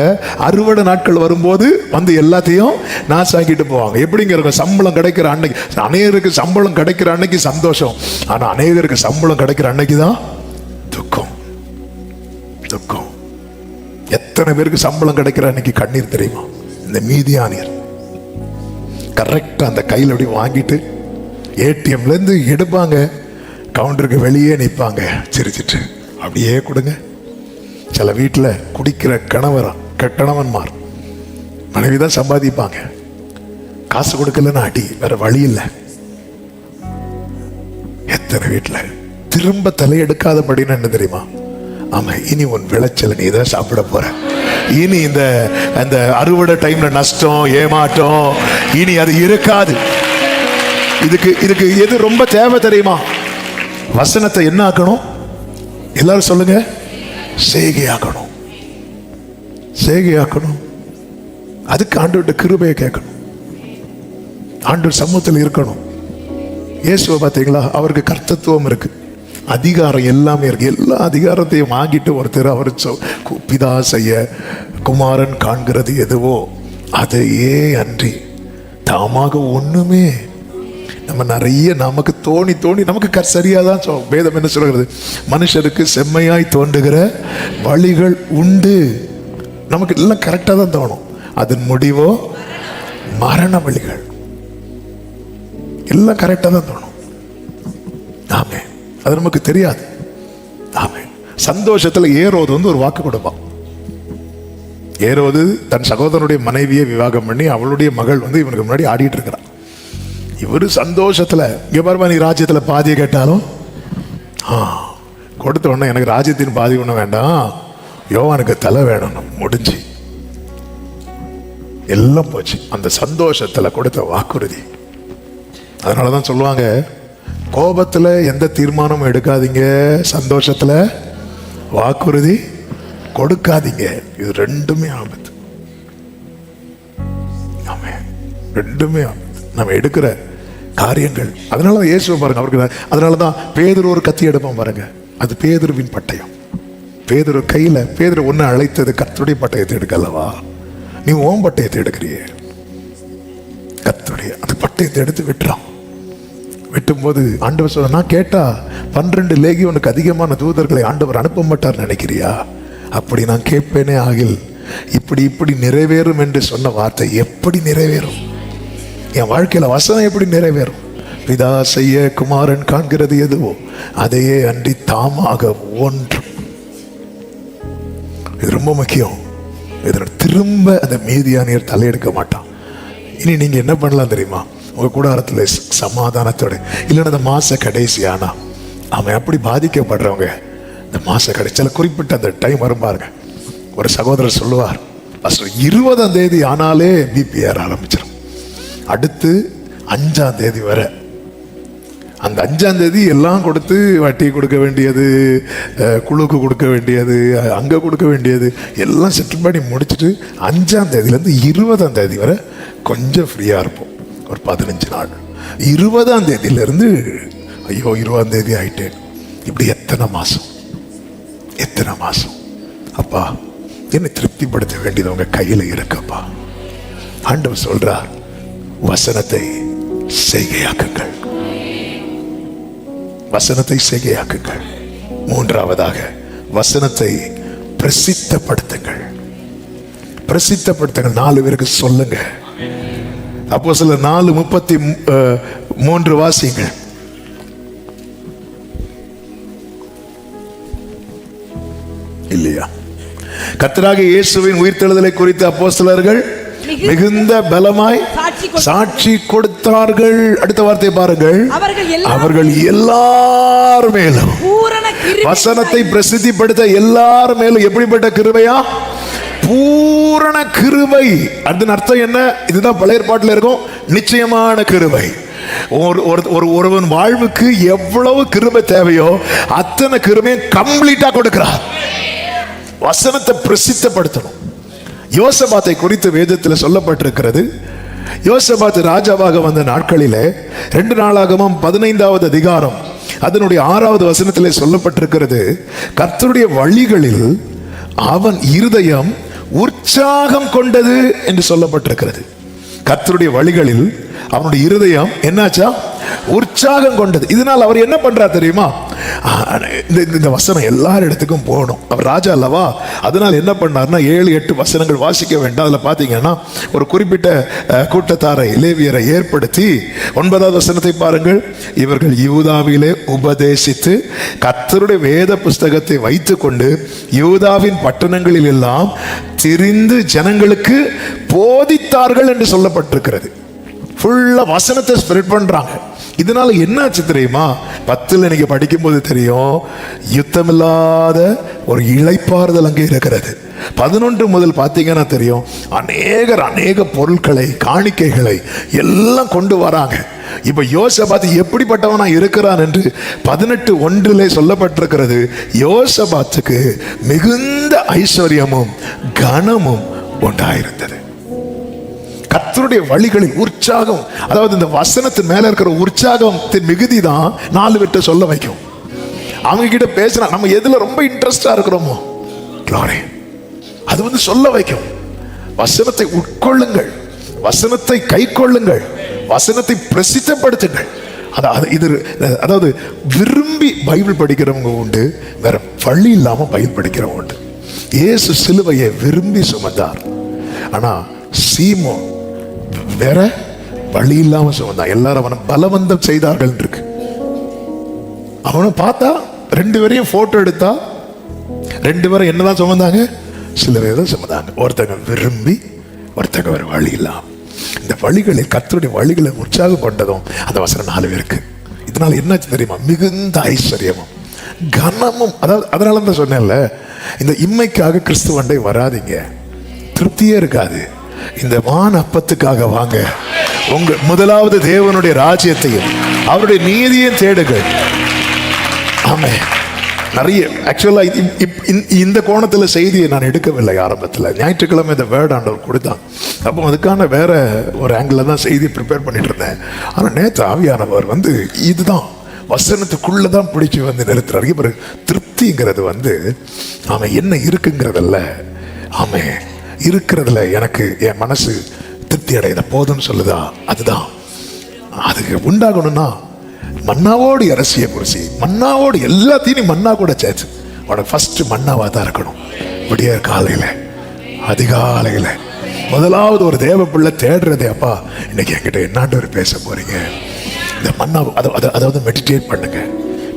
அறுவடை நாட்கள் வரும்போது வந்து எல்லாத்தையும் நாசாக்கிட்டு போவாங்க. எப்படிங்க இருக்கும்? சம்பளம் கிடைக்கிற அன்னைக்கு, அநேகருக்கு சம்பளம் கிடைக்கிற அன்னைக்கு சந்தோஷம், ஆனா அநேகருக்கு சம்பளம் கிடைக்கிற அன்னைக்கு தான் துக்கம். எத்தனை பேருக்கு சம்பளம் கிடைக்கிற அன்னைக்கு கண்ணீர் தெரியுமா? இந்த மீதியானியர் கரெக்டா அந்த கையில் அப்படி வாங்கிட்டு ஏடிஎம்ல இருந்து எடுப்பாங்க, கவுண்டருக்கு வெளியே நிற்பாங்க சிரிச்சிட்டு, அப்படியே கொடுங்க. சில வீட்டில் குடிக்கிற கணவன்மார் மனைவி தான் சம்பாதிப்பாங்க, காசு கொடுக்கலன்னு அடி, வேற வழி இல்லை. எத்தனை வீட்டுல திரும்ப தலையெடுக்காதபடின்னு என்ன தெரியுமா? ஆமா, இனி உன் விளைச்சல் நீ தான் சாப்பிட போற. இனி இந்த அந்த அறுவடை டைம்ல நஷ்டம், ஏமாற்றம் இனி அது இருக்காது. இதுக்கு எது ரொம்ப தேவை தெரியுமா? வசனத்தை என்ன ஆக்கணும்? எல்லாரும் சொல்லுங்க, செய்கையாக்கணும். செய்கையாக்கணும். அதுக்கு ஆண்டவர்கிட்ட கிருபையை கேட்கணும். ஆண்டவர் சமூகத்தில் இருக்கணும். இயேசுவை பார்த்தீங்களா? அவருக்கு கர்த்தத்துவம் இருக்கு, அதிகாரம் எல்லாமே இருக்கு. எல்லா அதிகாரத்தையும் வாங்கிட்டு ஒருத்தர் அவர் பிதா செய்ய குமாரன் காண்கிறது எதுவோ அதையே அன்றி தாமாக ஒண்ணுமே. நம்ம நிறைய நமக்கு தோணி நமக்கு சரியாதான் வேதம் என்ன சொல்கிறது? மனுஷருக்கு செம்மையாய் தோன்றுகிற வழிகள் உண்டு. நமக்கு எல்லாம் கரெக்டா தான் தோணும். அதன் முடிவோ மரண வழிகள். எல்லாம் கரெக்டா தான் தோணும். ஆமே, அது நமக்கு தெரியாது. ஆமே. சந்தோஷத்துல ஏரோது ஒரு வாக்கு கொடுப்பான். ஏரோது தன் சகோதரனுடைய மனைவியை விவாகம் பண்ணி அவளுடைய மகள் இவனுக்கு முன்னாடி ஆடிட்டு இருக்கிறான். இவரு சந்தோஷத்துல, இங்க பாருமா, நீ ராஜ்யத்துல பாதியை கேட்டாலும் கொடுத்த உடனே எனக்கு ராஜ்யத்தின் பாதி ஒண்ணு வேண்டாம், யோவானுக்கு தலை வேணும், முடிஞ்சு எல்லாம் போச்சு. அந்த சந்தோஷத்துல கொடுத்த வாக்குறுதி. அதனாலதான் சொல்லுவாங்க, கோபத்துல எந்த தீர்மானமும் எடுக்காதீங்க, சந்தோஷத்துல வாக்குறுதி கொடுக்காதீங்க. இது ரெண்டுமே ஆபத்து. ஆமே, ரெண்டுமே ஆபத்து. நம்ம எடுக்கிற காரியங்கள். அதனாலதான் இயேசுவை பாருங்க, அவருக்கு அதனாலதான் பேதுரு ஒரு கத்தி எடுப்பான் பாருங்க. அது பேதுருவின் பட்டயம். பேதுரு கையில, பேதுரு ஒன்னு அழைத்தது கர்த்தருடைய பட்டயத்தை எடுக்கல்லவா, நீ ஓம் பட்டயத்தை எடுக்கிறிய. கர்த்தருடைய அந்த பட்டயத்தை எடுத்து விட்டுறான். வெட்டும்போது ஆண்டவர் சொல்ல, நான் கேட்டா 12 லேகியோனுக்கு அதிகமான தூதர்களை ஆண்டவர் அனுப்ப மாட்டார் நினைக்கிறியா? அப்படி நான் கேட்பேனே ஆகில் இப்படி நிறைவேறும் என்று சொன்ன வார்த்தை எப்படி நிறைவேறும்? என் வாழ்க்கையில வசனம் எப்படி நிறைவேறும்? பிதா செய்ய குமாரன் காண்கிறது எதுவோ அதையே அன்றி தாமாக ஒன்றும். இது ரொம்ப முக்கியம். இதோட திரும்ப அந்த மீதியானியர் தலையெடுக்க மாட்டான். இனி நீங்க என்ன பண்ணலாம் தெரியுமா? உங்க கூடாரத்துல சமாதானத்தோட, இல்லைன்னா இந்த மாச கடைசி ஆனா அவன் அப்படி பாதிக்கப்படுறவங்க இந்த மாச கடைசியில குறிப்பிட்ட அந்த டைம் வரும் பாருங்க. ஒரு சகோதரர் சொல்லுவார், 20ஆம் தேதி ஆனாலே பிபி ஏற ஆரம்பிச்சிடும். அடுத்து 5ஆம் தேதி வர, அந்த 5ஆம் தேதி எல்லாம் கொடுத்து வட்டி கொடுக்க வேண்டியது, குழுக்கு கொடுக்க வேண்டியது, அங்க கொடுக்க வேண்டியது எல்லாம் செட்டில் பண்ணி முடிச்சுட்டு 5ஆம் தேதியிலேருந்து 20ஆம் தேதி வரை கொஞ்சம் ஃப்ரீயா இருப்போம். ஒரு 15 நாள். 20ஆம் தேதியிலிருந்து ஐயோ 20ஆம் தேதி ஆயிட்டேன். இப்படி எத்தனை மாசம்? அப்பா, என்னை திருப்திப்படுத்த வேண்டியது உங்க கையில இருக்கப்பா. ஆண்டவர் சொல்றார், வசனத்தை செய்கையாக்குங்கள். வசனத்தை செய்கையாக்குங்கள். 3ஆவதாக வசனத்தை பிரசித்தப்படுத்துங்கள். 4 பேருக்கு சொல்லுங்க. அப்போஸ்தலர் 4:33 வாசிங்க. இல்லையா? கர்த்தராகிய இயேசுவின் உயிர்த்தெழுதலை குறித்து அப்போஸ்தலர்கள் மிகுந்த பலமாய் சாட்சி கொடுத்தார்கள். அடுத்த வார்த்தை பாருங்கள், அவர்கள் எல்லார் மேலும் வசனத்தை பிரசித்திப்படுத்த எல்லார் மேலும் எப்படிப்பட்ட கிருபையா? பூரண கிருபை. அதன் அர்த்தம் என்ன? இதுதான் பழைய ஏற்பாட்டில் இருக்கும், நிச்சயமான கிருபை. ஒருவன் வாழ்வுக்கு எவ்வளவு கிருபை தேவையோ அத்தனை கிருபையை கம்ப்ளீட்டா கொடுக்கிறார். வசனத்தை பிரசித்தப்படுத்தணும். யோசபாத்தை குறித்து வேதத்தில் சொல்லப்பட்டிருக்கிறது. யோசபாத் ராஜாவாக வந்த நாட்களிலே 2 நாளாகமம் 15வது அதிகாரம் அதனுடைய 6வது வசனத்திலே சொல்லப்பட்டிருக்கிறது, கர்த்தருடைய வழிகளில் அவன் இருதயம் உற்சாகம் கொண்டது என்று சொல்லப்பட்டிருக்கிறது. கர்த்தருடைய வழிகளில் அவனுடைய இருதயம் என்னாச்சா? உற்சாகம் கொண்டது. இதனால் அவர் என்ன பண்றார் தெரியுமா? இந்த வசனம் எல்லார் இடத்துக்கும் போகணும். அவர் ராஜா அல்லவா, அதனால் என்ன பண்ணார்னா 7-8 வசனங்கள் வாசிக்க வேண்டாம். அதில் பார்த்தீங்கன்னா ஒரு குறிப்பிட்ட கூட்டத்தாரை, லேவியரை ஏற்படுத்தி 9வது வசனத்தை பாருங்கள். இவர்கள் யூதாவிலே உபதேசித்து கர்த்தருடைய வேத புஸ்தகத்தை வைத்துக்கொண்டு யூதாவின் பட்டணங்களில் எல்லாம் திரிந்து ஜனங்களுக்கு போதித்தார்கள் என்று சொல்லப்பட்டிருக்கிறது. ஃபுல்லா வசனத்தை ஸ்ப்ரெட் பண்றாங்க. இதனால என்னாச்சு தெரியுமா? 10ல் நீங்க படிக்கும் போது தெரியும், யுத்தமில்லாத ஒரு இளைப்பாறுதல் அங்கே இருக்கிறது. 11 முதல் பார்த்தீங்கன்னா தெரியும், அநேக பொருட்களை, காணிக்கைகளை எல்லாம் கொண்டு வராங்க. இப்ப யோசபாத் எப்படிப்பட்டவனா இருக்கிறான் என்று 18:1 சொல்லப்பட்டிருக்கிறது. யோசபாத்துக்கு மிகுந்த ஐஸ்வர்யமும் கனமும் உண்டாயிருந்தது. கர்த்தருடைய வழிகளில் உற்சாகம், அதாவது இந்த வசனத்தின் மேல இருக்கிற உற்சாகத்தின் மிகுதி தான் 4 பேர்ட்ட சொல்ல வைக்கும். அவங்க கிட்ட பேசுறா, நம்ம எதுல ரொம்ப இன்ட்ரெஸ்டா இருக்கிறோமோ அது சொல்ல வைக்கும். வசனத்தை உட்கொள்ளுங்கள், வசனத்தை கை கொள்ளுங்கள், வசனத்தை பிரசித்தப்படுத்துங்கள். அதாவது விரும்பி பைபிள் படிக்கிறவங்க உண்டு, வேற வழி இல்லாம பைபிள் படிக்கிறவங்க உண்டு. இயேசு சிலுவையை விரும்பி சுமந்தார், ஆனா சீமோன் வேற வழி இல்லாம சுமந்தான். எல்லாரும் அவனை பலவந்தம் செய்தார்கள் இருக்கு. அவனை பார்த்தா 2 பேரையும் போட்டோ எடுத்தா 2 பேரும் என்னதான் சுமந்தாங்க? சிலுவையை தான் சுமந்தாங்க. ஒருத்தங்க விரும்பி, ஒருத்தங்க வேற வழி இல்லாம. இந்த வழிகளில் கர்த்தருடைய வழிகளை உற்சாகம் கொண்டதும் அந்த வசனம் 4 பேருக்கு. இதனால என்னாச்சு தெரியுமா? மிகுந்த ஐஸ்வர்யமும் கனமும். அதாவது அதனால தான் சொன்னேன்ல, இந்த இம்மைக்காக கிறிஸ்துவண்டை வராதிங்க, திருப்தியே இருக்காது. இந்த வான் அப்பத்துக்காக வாங்க. உங்க முதலாவது தேவனுடைய ராஜ்யத்தையும் அவருடைய நீதியையும் தேடுங்கள். ஆமே. நிறைய ஆக்சுவலா இந்த கோணத்துல செய்தியை நான் எடுக்கவில்லை ஆரம்பத்தில். ஞாயிற்றுக்கிழமை இந்த வேர்ட் ஆண்டவர் கொடுத்தான். அப்போ அதுக்கான வேற ஒரு ஆங்கிள் தான் செய்தி ப்ரிப்பேர் பண்ணிட்டு இருந்தேன். ஆனா நேற்று ஆவியானவர் இதுதான் வசனத்துக்குள்ளதான் பிடிச்சி நிறுத்துறாரு. இப்போ திருப்திங்கிறது ஆமா என்ன இருக்குங்கிறதல்ல, ஆமே இருக்கிறதுல எனக்கு என் மனசு திருப்தி அடையத போதும்னு சொல்லுதா, அதுதான். அதுக்கு உண்டாகணும்னா மன்னாவோடு இறசிய குறிச்சி, மன்னாவோடு எல்லாத்தையும் நீ மன்னா கூட சேர்த்து உனக்கு ஃபர்ஸ்ட் மன்னாவா தான் இருக்கணும். விடிய காலையில அதிகாலையில முதலாவது ஒரு தேவ பிள்ளை தேடுறதே, அப்பா இன்னைக்கு என்கிட்ட என்னாண்டு பேச போறீங்க, இந்த மன்னா அதாவது மெடிடேட் பண்ணுங்க,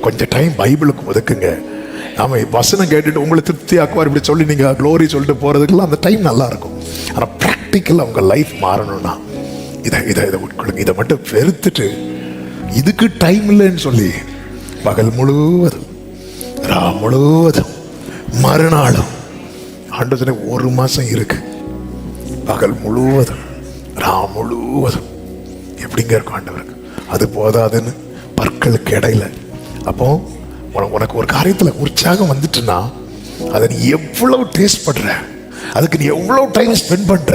கொஞ்சம் டைம் பைபிளுக்கு ஒதுக்குங்க. நாம வசனம் கேட்டுட்டு உங்களை திருப்தி ஆக்குவார் இப்படி சொல்லி நீங்க க்ளோரி சொல்லிட்டு போறதுக்கெல்லாம் அந்த டைம் நல்லா இருக்கும். ஆனா ப்ராக்டிக்கலா உங்க லைஃப் மாறணும்னா இதை உட்கொள்ளுங்க. இதை மட்டும் வெறுத்துட்டு இதுக்கு டைம் இல்லைன்னு சொல்லி பகல் முழுவதும் முழுவதும் மறுநாளும் ஆண்டவரே 1 மாசம் இருக்கு, பகல் முழுவதும் முழுவதும் எப்படிங்க இருக்கும் ஆண்டவருக்கு? அது போதாதுன்னு பற்களுக்கு இடையில. அப்போ உனக்கு ஒரு காரியத்துல உற்சாகம் வந்துட்டுன்னா அதை நீ எவ்வளவு டேஸ்ட் பண்ற, அதுக்கு நீ எவ்வளவு டைம் ஸ்பெண்ட் பண்ற,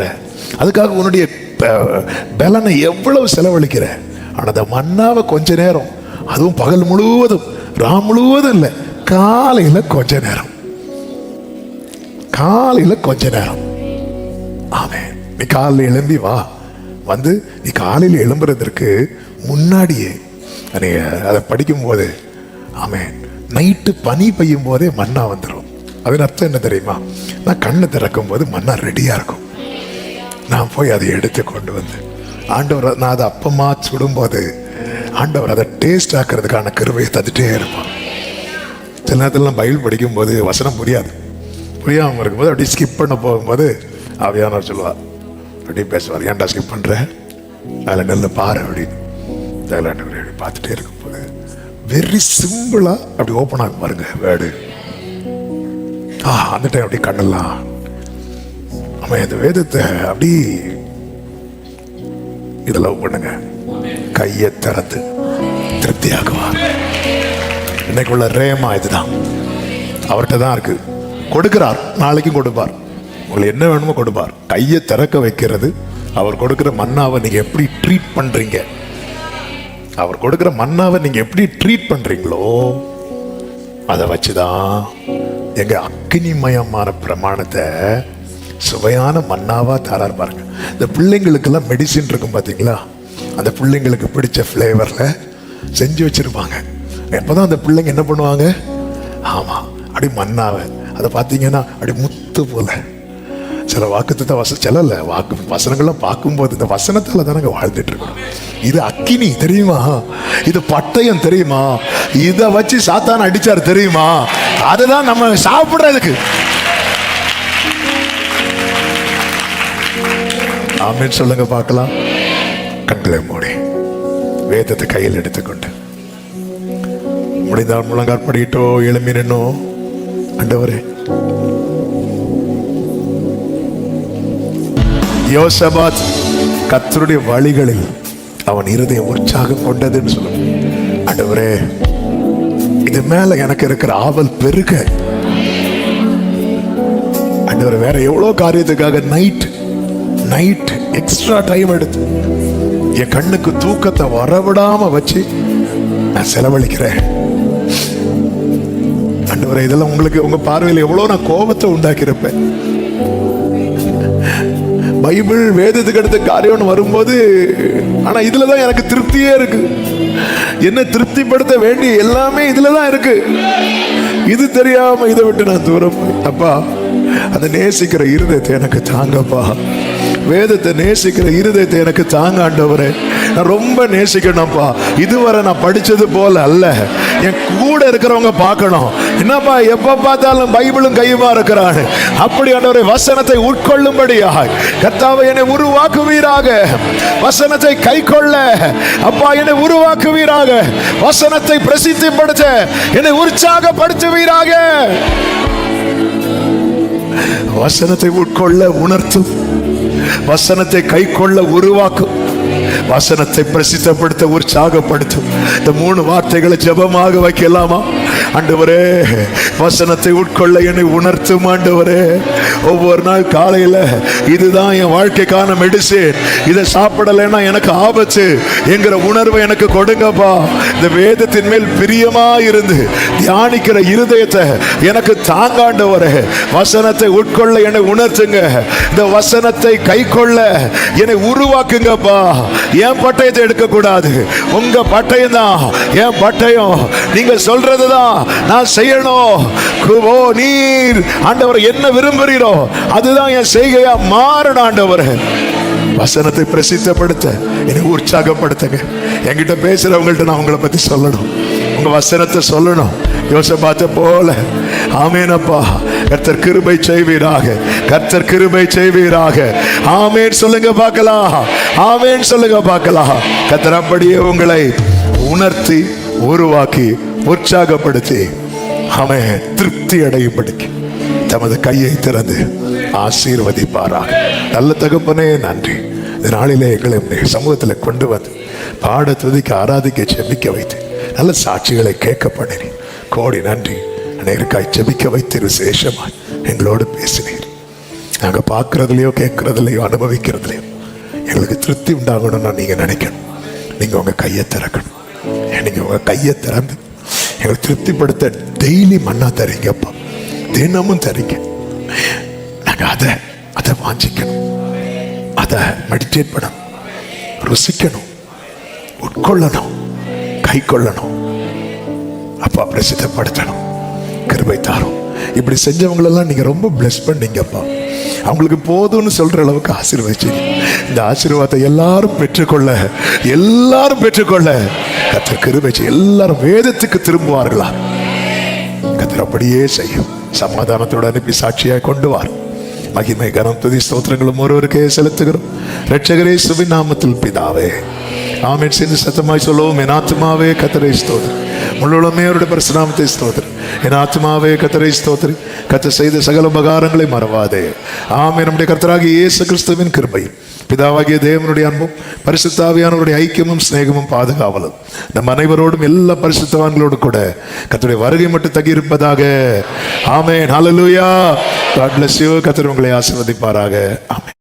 அதுக்காக உன்னுடைய பலனை எவ்வளவு செலவழிக்கிற. ஆனா அந்த மன்னாவை கொஞ்ச நேரம், அதுவும் பகல் முழுவதும் முழுவதும் இல்லை, காலையில கொஞ்ச நேரம், காலையில கொஞ்ச நேரம். ஆமே. நீ காலையில் எழும்பி வா, நீ காலையில் எழும்புறதற்கு முன்னாடியே அதை படிக்கும் போது, ஆமே, நைட்டு பனி பெய்யும் போதே மன்னா வந்துடும். அதன் அர்த்தம் என்ன தெரியுமா? நான் கண்ணை திறக்கும் போது மன்னா ரெடியா இருக்கும். நான் போய் அதை எடுத்து கொண்டு ஆண்டவர், நான் அதை அப்பமா சுடும்போது ஆண்டவர் அதை டேஸ்ட் ஆக்கிறதுக்கான கிருபையை தந்துட்டே இருப்பான். சில நேரத்தில் பைபிள் படிக்கும் போது வசனம் புரியாமல் இருக்கும்போது அப்படி ஸ்கிப் பண்ண போகும்போது ஆவியானவர் சொல்லுவார், அப்படி பேசுவார், ஏன்டா ஸ்கிப் பண்ற, அதில் நல்ல பாரு அப்படின்னு. அப்படி பார்த்துட்டே இருக்கும்போது வெரி சிம்பிளா அப்படி ஓப்பன் ஆகும் பாருங்க வேர்டு. அந்த டைம் அப்படி கண்ணெல்லாம் ஆமா இந்த வேதத்தை அப்படி இதெல்லாம் பண்ணுங்க, கையை திறந்து திருப்தியாக்குவார். இன்னைக்குள்ள ரேமா இதுதான், அவர்கிட்ட தான் இருக்கு. கொடுக்கிறார், நாளைக்கும் கொடுப்பார், உங்களுக்கு என்ன வேணுமோ கொடுப்பார். கையை திறக்க வைக்கிறது. அவர் கொடுக்கிற மன்னாவை நீங்க எப்படி ட்ரீட் பண்றீங்க, அவர் கொடுக்கிற மன்னாவை நீங்க எப்படி ட்ரீட் பண்றீங்களோ அதை வச்சுதான் எங்க அக்னிமயமான பிரமாணத்தை சுவையான மன்னாவா தரார் பாருங்க. இந்த பிள்ளைங்களுக்கெல்லாம் மெடிசின் இருக்கும் பார்த்தீங்களா, அந்த பிள்ளைங்களுக்கு பிடிச்ச ஃப்ளேவர்ல செஞ்சு வச்சிருப்பாங்க. எப்போதான் அந்த பிள்ளைங்க என்ன பண்ணுவாங்க, ஆமா அப்படி மன்னாவை அதை பார்த்தீங்கன்னா அப்படி முத்து போல. சில வாக்குத்த சில வாக்கு வசனங்கள்லாம் பார்க்கும்போது இந்த வசனத்துல தானங்க வாழ்ந்துட்டு இருக்கணும். இது அக்கினி தெரியுமா, இது பட்டயம் தெரியுமா, இதை வச்சு சாத்தான் அடிச்சார் தெரியுமா, அதுதான் நம்ம சாப்பிடுறதுக்கு. ஆமென் சொல்லுங்க பார்க்கலாம். கண்களை மூடி வேதத்தை கையில் எடுத்துக்கொண்டு முடிந்தால் முழங்கால் படியிட்டோ எழும்பி நின்னோ, ஆண்டவரே யோசபாத் கர்த்தருடைய வழிகளில் அவன் இருதயம் உற்சாகம் கொண்டதுன்னு சொல்லுவான். ஆண்டவரே இது மேல எனக்கு இருக்கிற ஆவல் பெருக. ஆண்டவரே வேற எவ்வளவு காரியத்துக்காக நைட் எக்ஸ்ட்ரா டைம் எடுத்து என் கண்ணுக்கு தூக்கத்தை வரவிடாம வச்சு நான் செலவழிக்கிறேன். ஆண்டவரே இதெல்லாம் உங்களுக்கு உங்க பார்வையில் எவ்வளவு நான் கோபத்தை உண்டாக்கியிருப்பேன். பைபிள் வேதத்துக்கு அடுத்த காரியம்னு வரும்போது, ஆனா இதுலதான் எனக்கு திருப்தியே இருக்கு. என்ன திருப்திப்படுத்த வேண்டிய எல்லாமே இதுலதான் இருக்கு. இது தெரியாம இதை விட்டு நான் தூரம் அப்பா, அதை நேசிக்கிற இருதயத்தை எனக்கு தாங்கப்பா. வேதத்தை நேசிக்கிற இருதயத்தை எனக்கு தாங்க ஆண்டவரே. நான் ரொம்ப நேசிக்கணும்ப்பா. இதுவரை நான் படிச்சது போல அல்ல, என் கூட இருக்கிறவங்க பார்க்கணும், என்னப்பா எப்ப பார்த்தாலும் பைபிளும் கையுமா இருக்கிறான்னு. அப்படி ஆண்டவரே வசனத்தை உட்கொள்ளும்படியாக கர்த்தாவே என்னை உருவாக்குவீராக. வசனத்தை கை கொள்ள அப்பா என்னை உருவாக்குவீராக. வசனத்தை பிரசித்திப்படுத்த என்னை உற்சாகப்படுத்துவீராக. வசனத்தை உட்கொள்ள உணர்த்தும், வசனத்தை கை கொள்ள உருவாக்கும், வசனத்தை பிரசித்தப்படுத்த உற்சாகப்படுத்தும். இந்த 3 வார்த்தைகளை ஜெபமாக வைக்கலாமா? ஆண்டவரே வசனத்தை உட்கொள்ள என்னை உணர்த்தும். ஆண்டவரே ஒவ்வொரு நாள் காலையில இதுதான் என் வாழ்க்கைக்கான மெடிசின், இதை சாப்பிடலைன்னா எனக்கு ஆபத்து என்கிற உணர்வை எனக்கு கொடுங்கப்பா. இந்த வேதத்தின் மேல் பிரியமா இருந்து தியானிக்கிற இருதயத்தை எனக்கு தாங்க ஆண்டவரே. வசனத்தை உட்கொள்ள என்னை உணர்த்துங்க. இந்த வசனத்தை கை கொள்ள என்னை உருவாக்குங்கப்பா. என் பட்டயத்தை எடுக்க கூடாது, உங்க பட்டயம் தான் என் பட்டயம். நீங்க சொல்றதுதான் நான் செய்யணும். ஓ நீர் ஆண்டவர் என்ன விரும்புகிறீரோ அதுதான் என் செய்கையா மாறணும் ஆண்டவர். வசனத்தை பிரசித்தப்படுத்த என்னை உற்சாகப்படுத்துங்க. என்கிட்ட பேசுறவங்கள்ட்ட நான் உங்களை பத்தி சொல்லணும், உங்க வசனத்தை சொல்லணும். யோசபாத்தை போல ஆமேனப்பா. கர்த்தர் கிருபை செய்வீராக, கர்த்தர் கிருபை செய்வீராக. ஆமேன் சொல்லுங்க பார்க்கலாம், ஆமேன் சொல்லுங்க பார்க்கலாம். கர்த்தர் அப்படியே உங்களை உணர்த்தி உருவாக்கி உற்சாகப்படுத்தி ஆமென் திருப்தி அடையும்படிக்கு தமது கையை திறந்து ஆசீர்வதிப்பாராக. நல்ல தகப்பனே நன்றி. இந்த நாளிலே எங்களை சமூகத்தில் கொண்டு வந்து பாட துதிக்க ஆராதிக்க செபிக்க வைத்து நல்ல சாட்சிகளை கேட்க பண்ணினி கோடி நன்றி. அநேகருக்காய் செபிக்க வைத்து விசேஷமாய் எங்களோடு பேசினீர். நாங்கள் பார்க்கறதுலையோ கேட்கறதுலையோ அனுபவிக்கிறதுலையோ எங்களுக்கு திருப்தி உண்டாகணும்னா நீங்கள் நினைக்கணும். நீங்கள் உங்கள் கையை திறக்கணும். நீங்கள் உங்கள் கையை திறந்து எங்களை திருப்திப்படுத்த டெய்லி மண்ணா தரீங்கப்பா, தினமும் தரீங்க. நாங்கள் அதை வாஞ்சிக்கணும், அதை மெடிடேட் பண்ணணும், ருசிக்கணும், உட்கொள்ளணும், கை கொள்ளணும், அப்பா பிரசித்தப்படுத்தணும். கிருபை தாரும். இப்படி செஞ்சவங்களெல்லாம் நீங்க ரொம்ப பிளஸ் பண்ணீங்கப்பா. அவங்களுக்கு போதும்னு சொல்ற அளவுக்கு ஆசீர்வதிச்சீங்க. இந்த ஆசீர்வாதத்தை எல்லாரும் பெற்றுக்கொள்ள கர்த்தர் கிருபை செய்ய எல்லாரும் வேதத்துக்கு திரும்புவார்களா? கர்த்தர் அப்படியே செய்யும். சமாதானத்தோடு அனுப்பி சாட்சியாய் கொண்டு வார். மகிமை கனம் துதி ஸ்தோத்திரங்களும் ஒருவருக்கே செலுத்துகிறோம். இரட்சகரே இயேசுவின் நாமத்தில் பிதாவே ஆமென். சேர்ந்து சத்தமாய் சொல்லுவோம். என் ஆத்துமாவே கர்த்தரை ஸ்தோத்திரி, முழுவதுமே அவருடைய பரிசுநாமத்தை ஸ்தோத்திரி. என் ஆத்துமாவே கர்த்தரை ஸ்தோத்திரி, கர்த்தர் செய்த சகல உபகாரங்களை மறவாதே. ஆமென். நம்முடைய கர்த்தராகிய இயேசு கிறிஸ்துவின் கிருபையும் பிதாவாகிய தேவனுடைய அன்பும் பரிசுத்த ஆவியானவருடைய ஐக்கியமும் சிநேகமும் பாதுகாவலும் நம் அனைவரோடும் எல்லா பரிசுத்தவான்களோடு கூட கர்த்தருடைய வருகை மட்டும் தங்கி இருப்பதாக. ஆமென். ஹல்லேலூயா. God bless you. கர்த்தர் உங்களை ஆசீர்வதிப்பாராக. ஆமென்.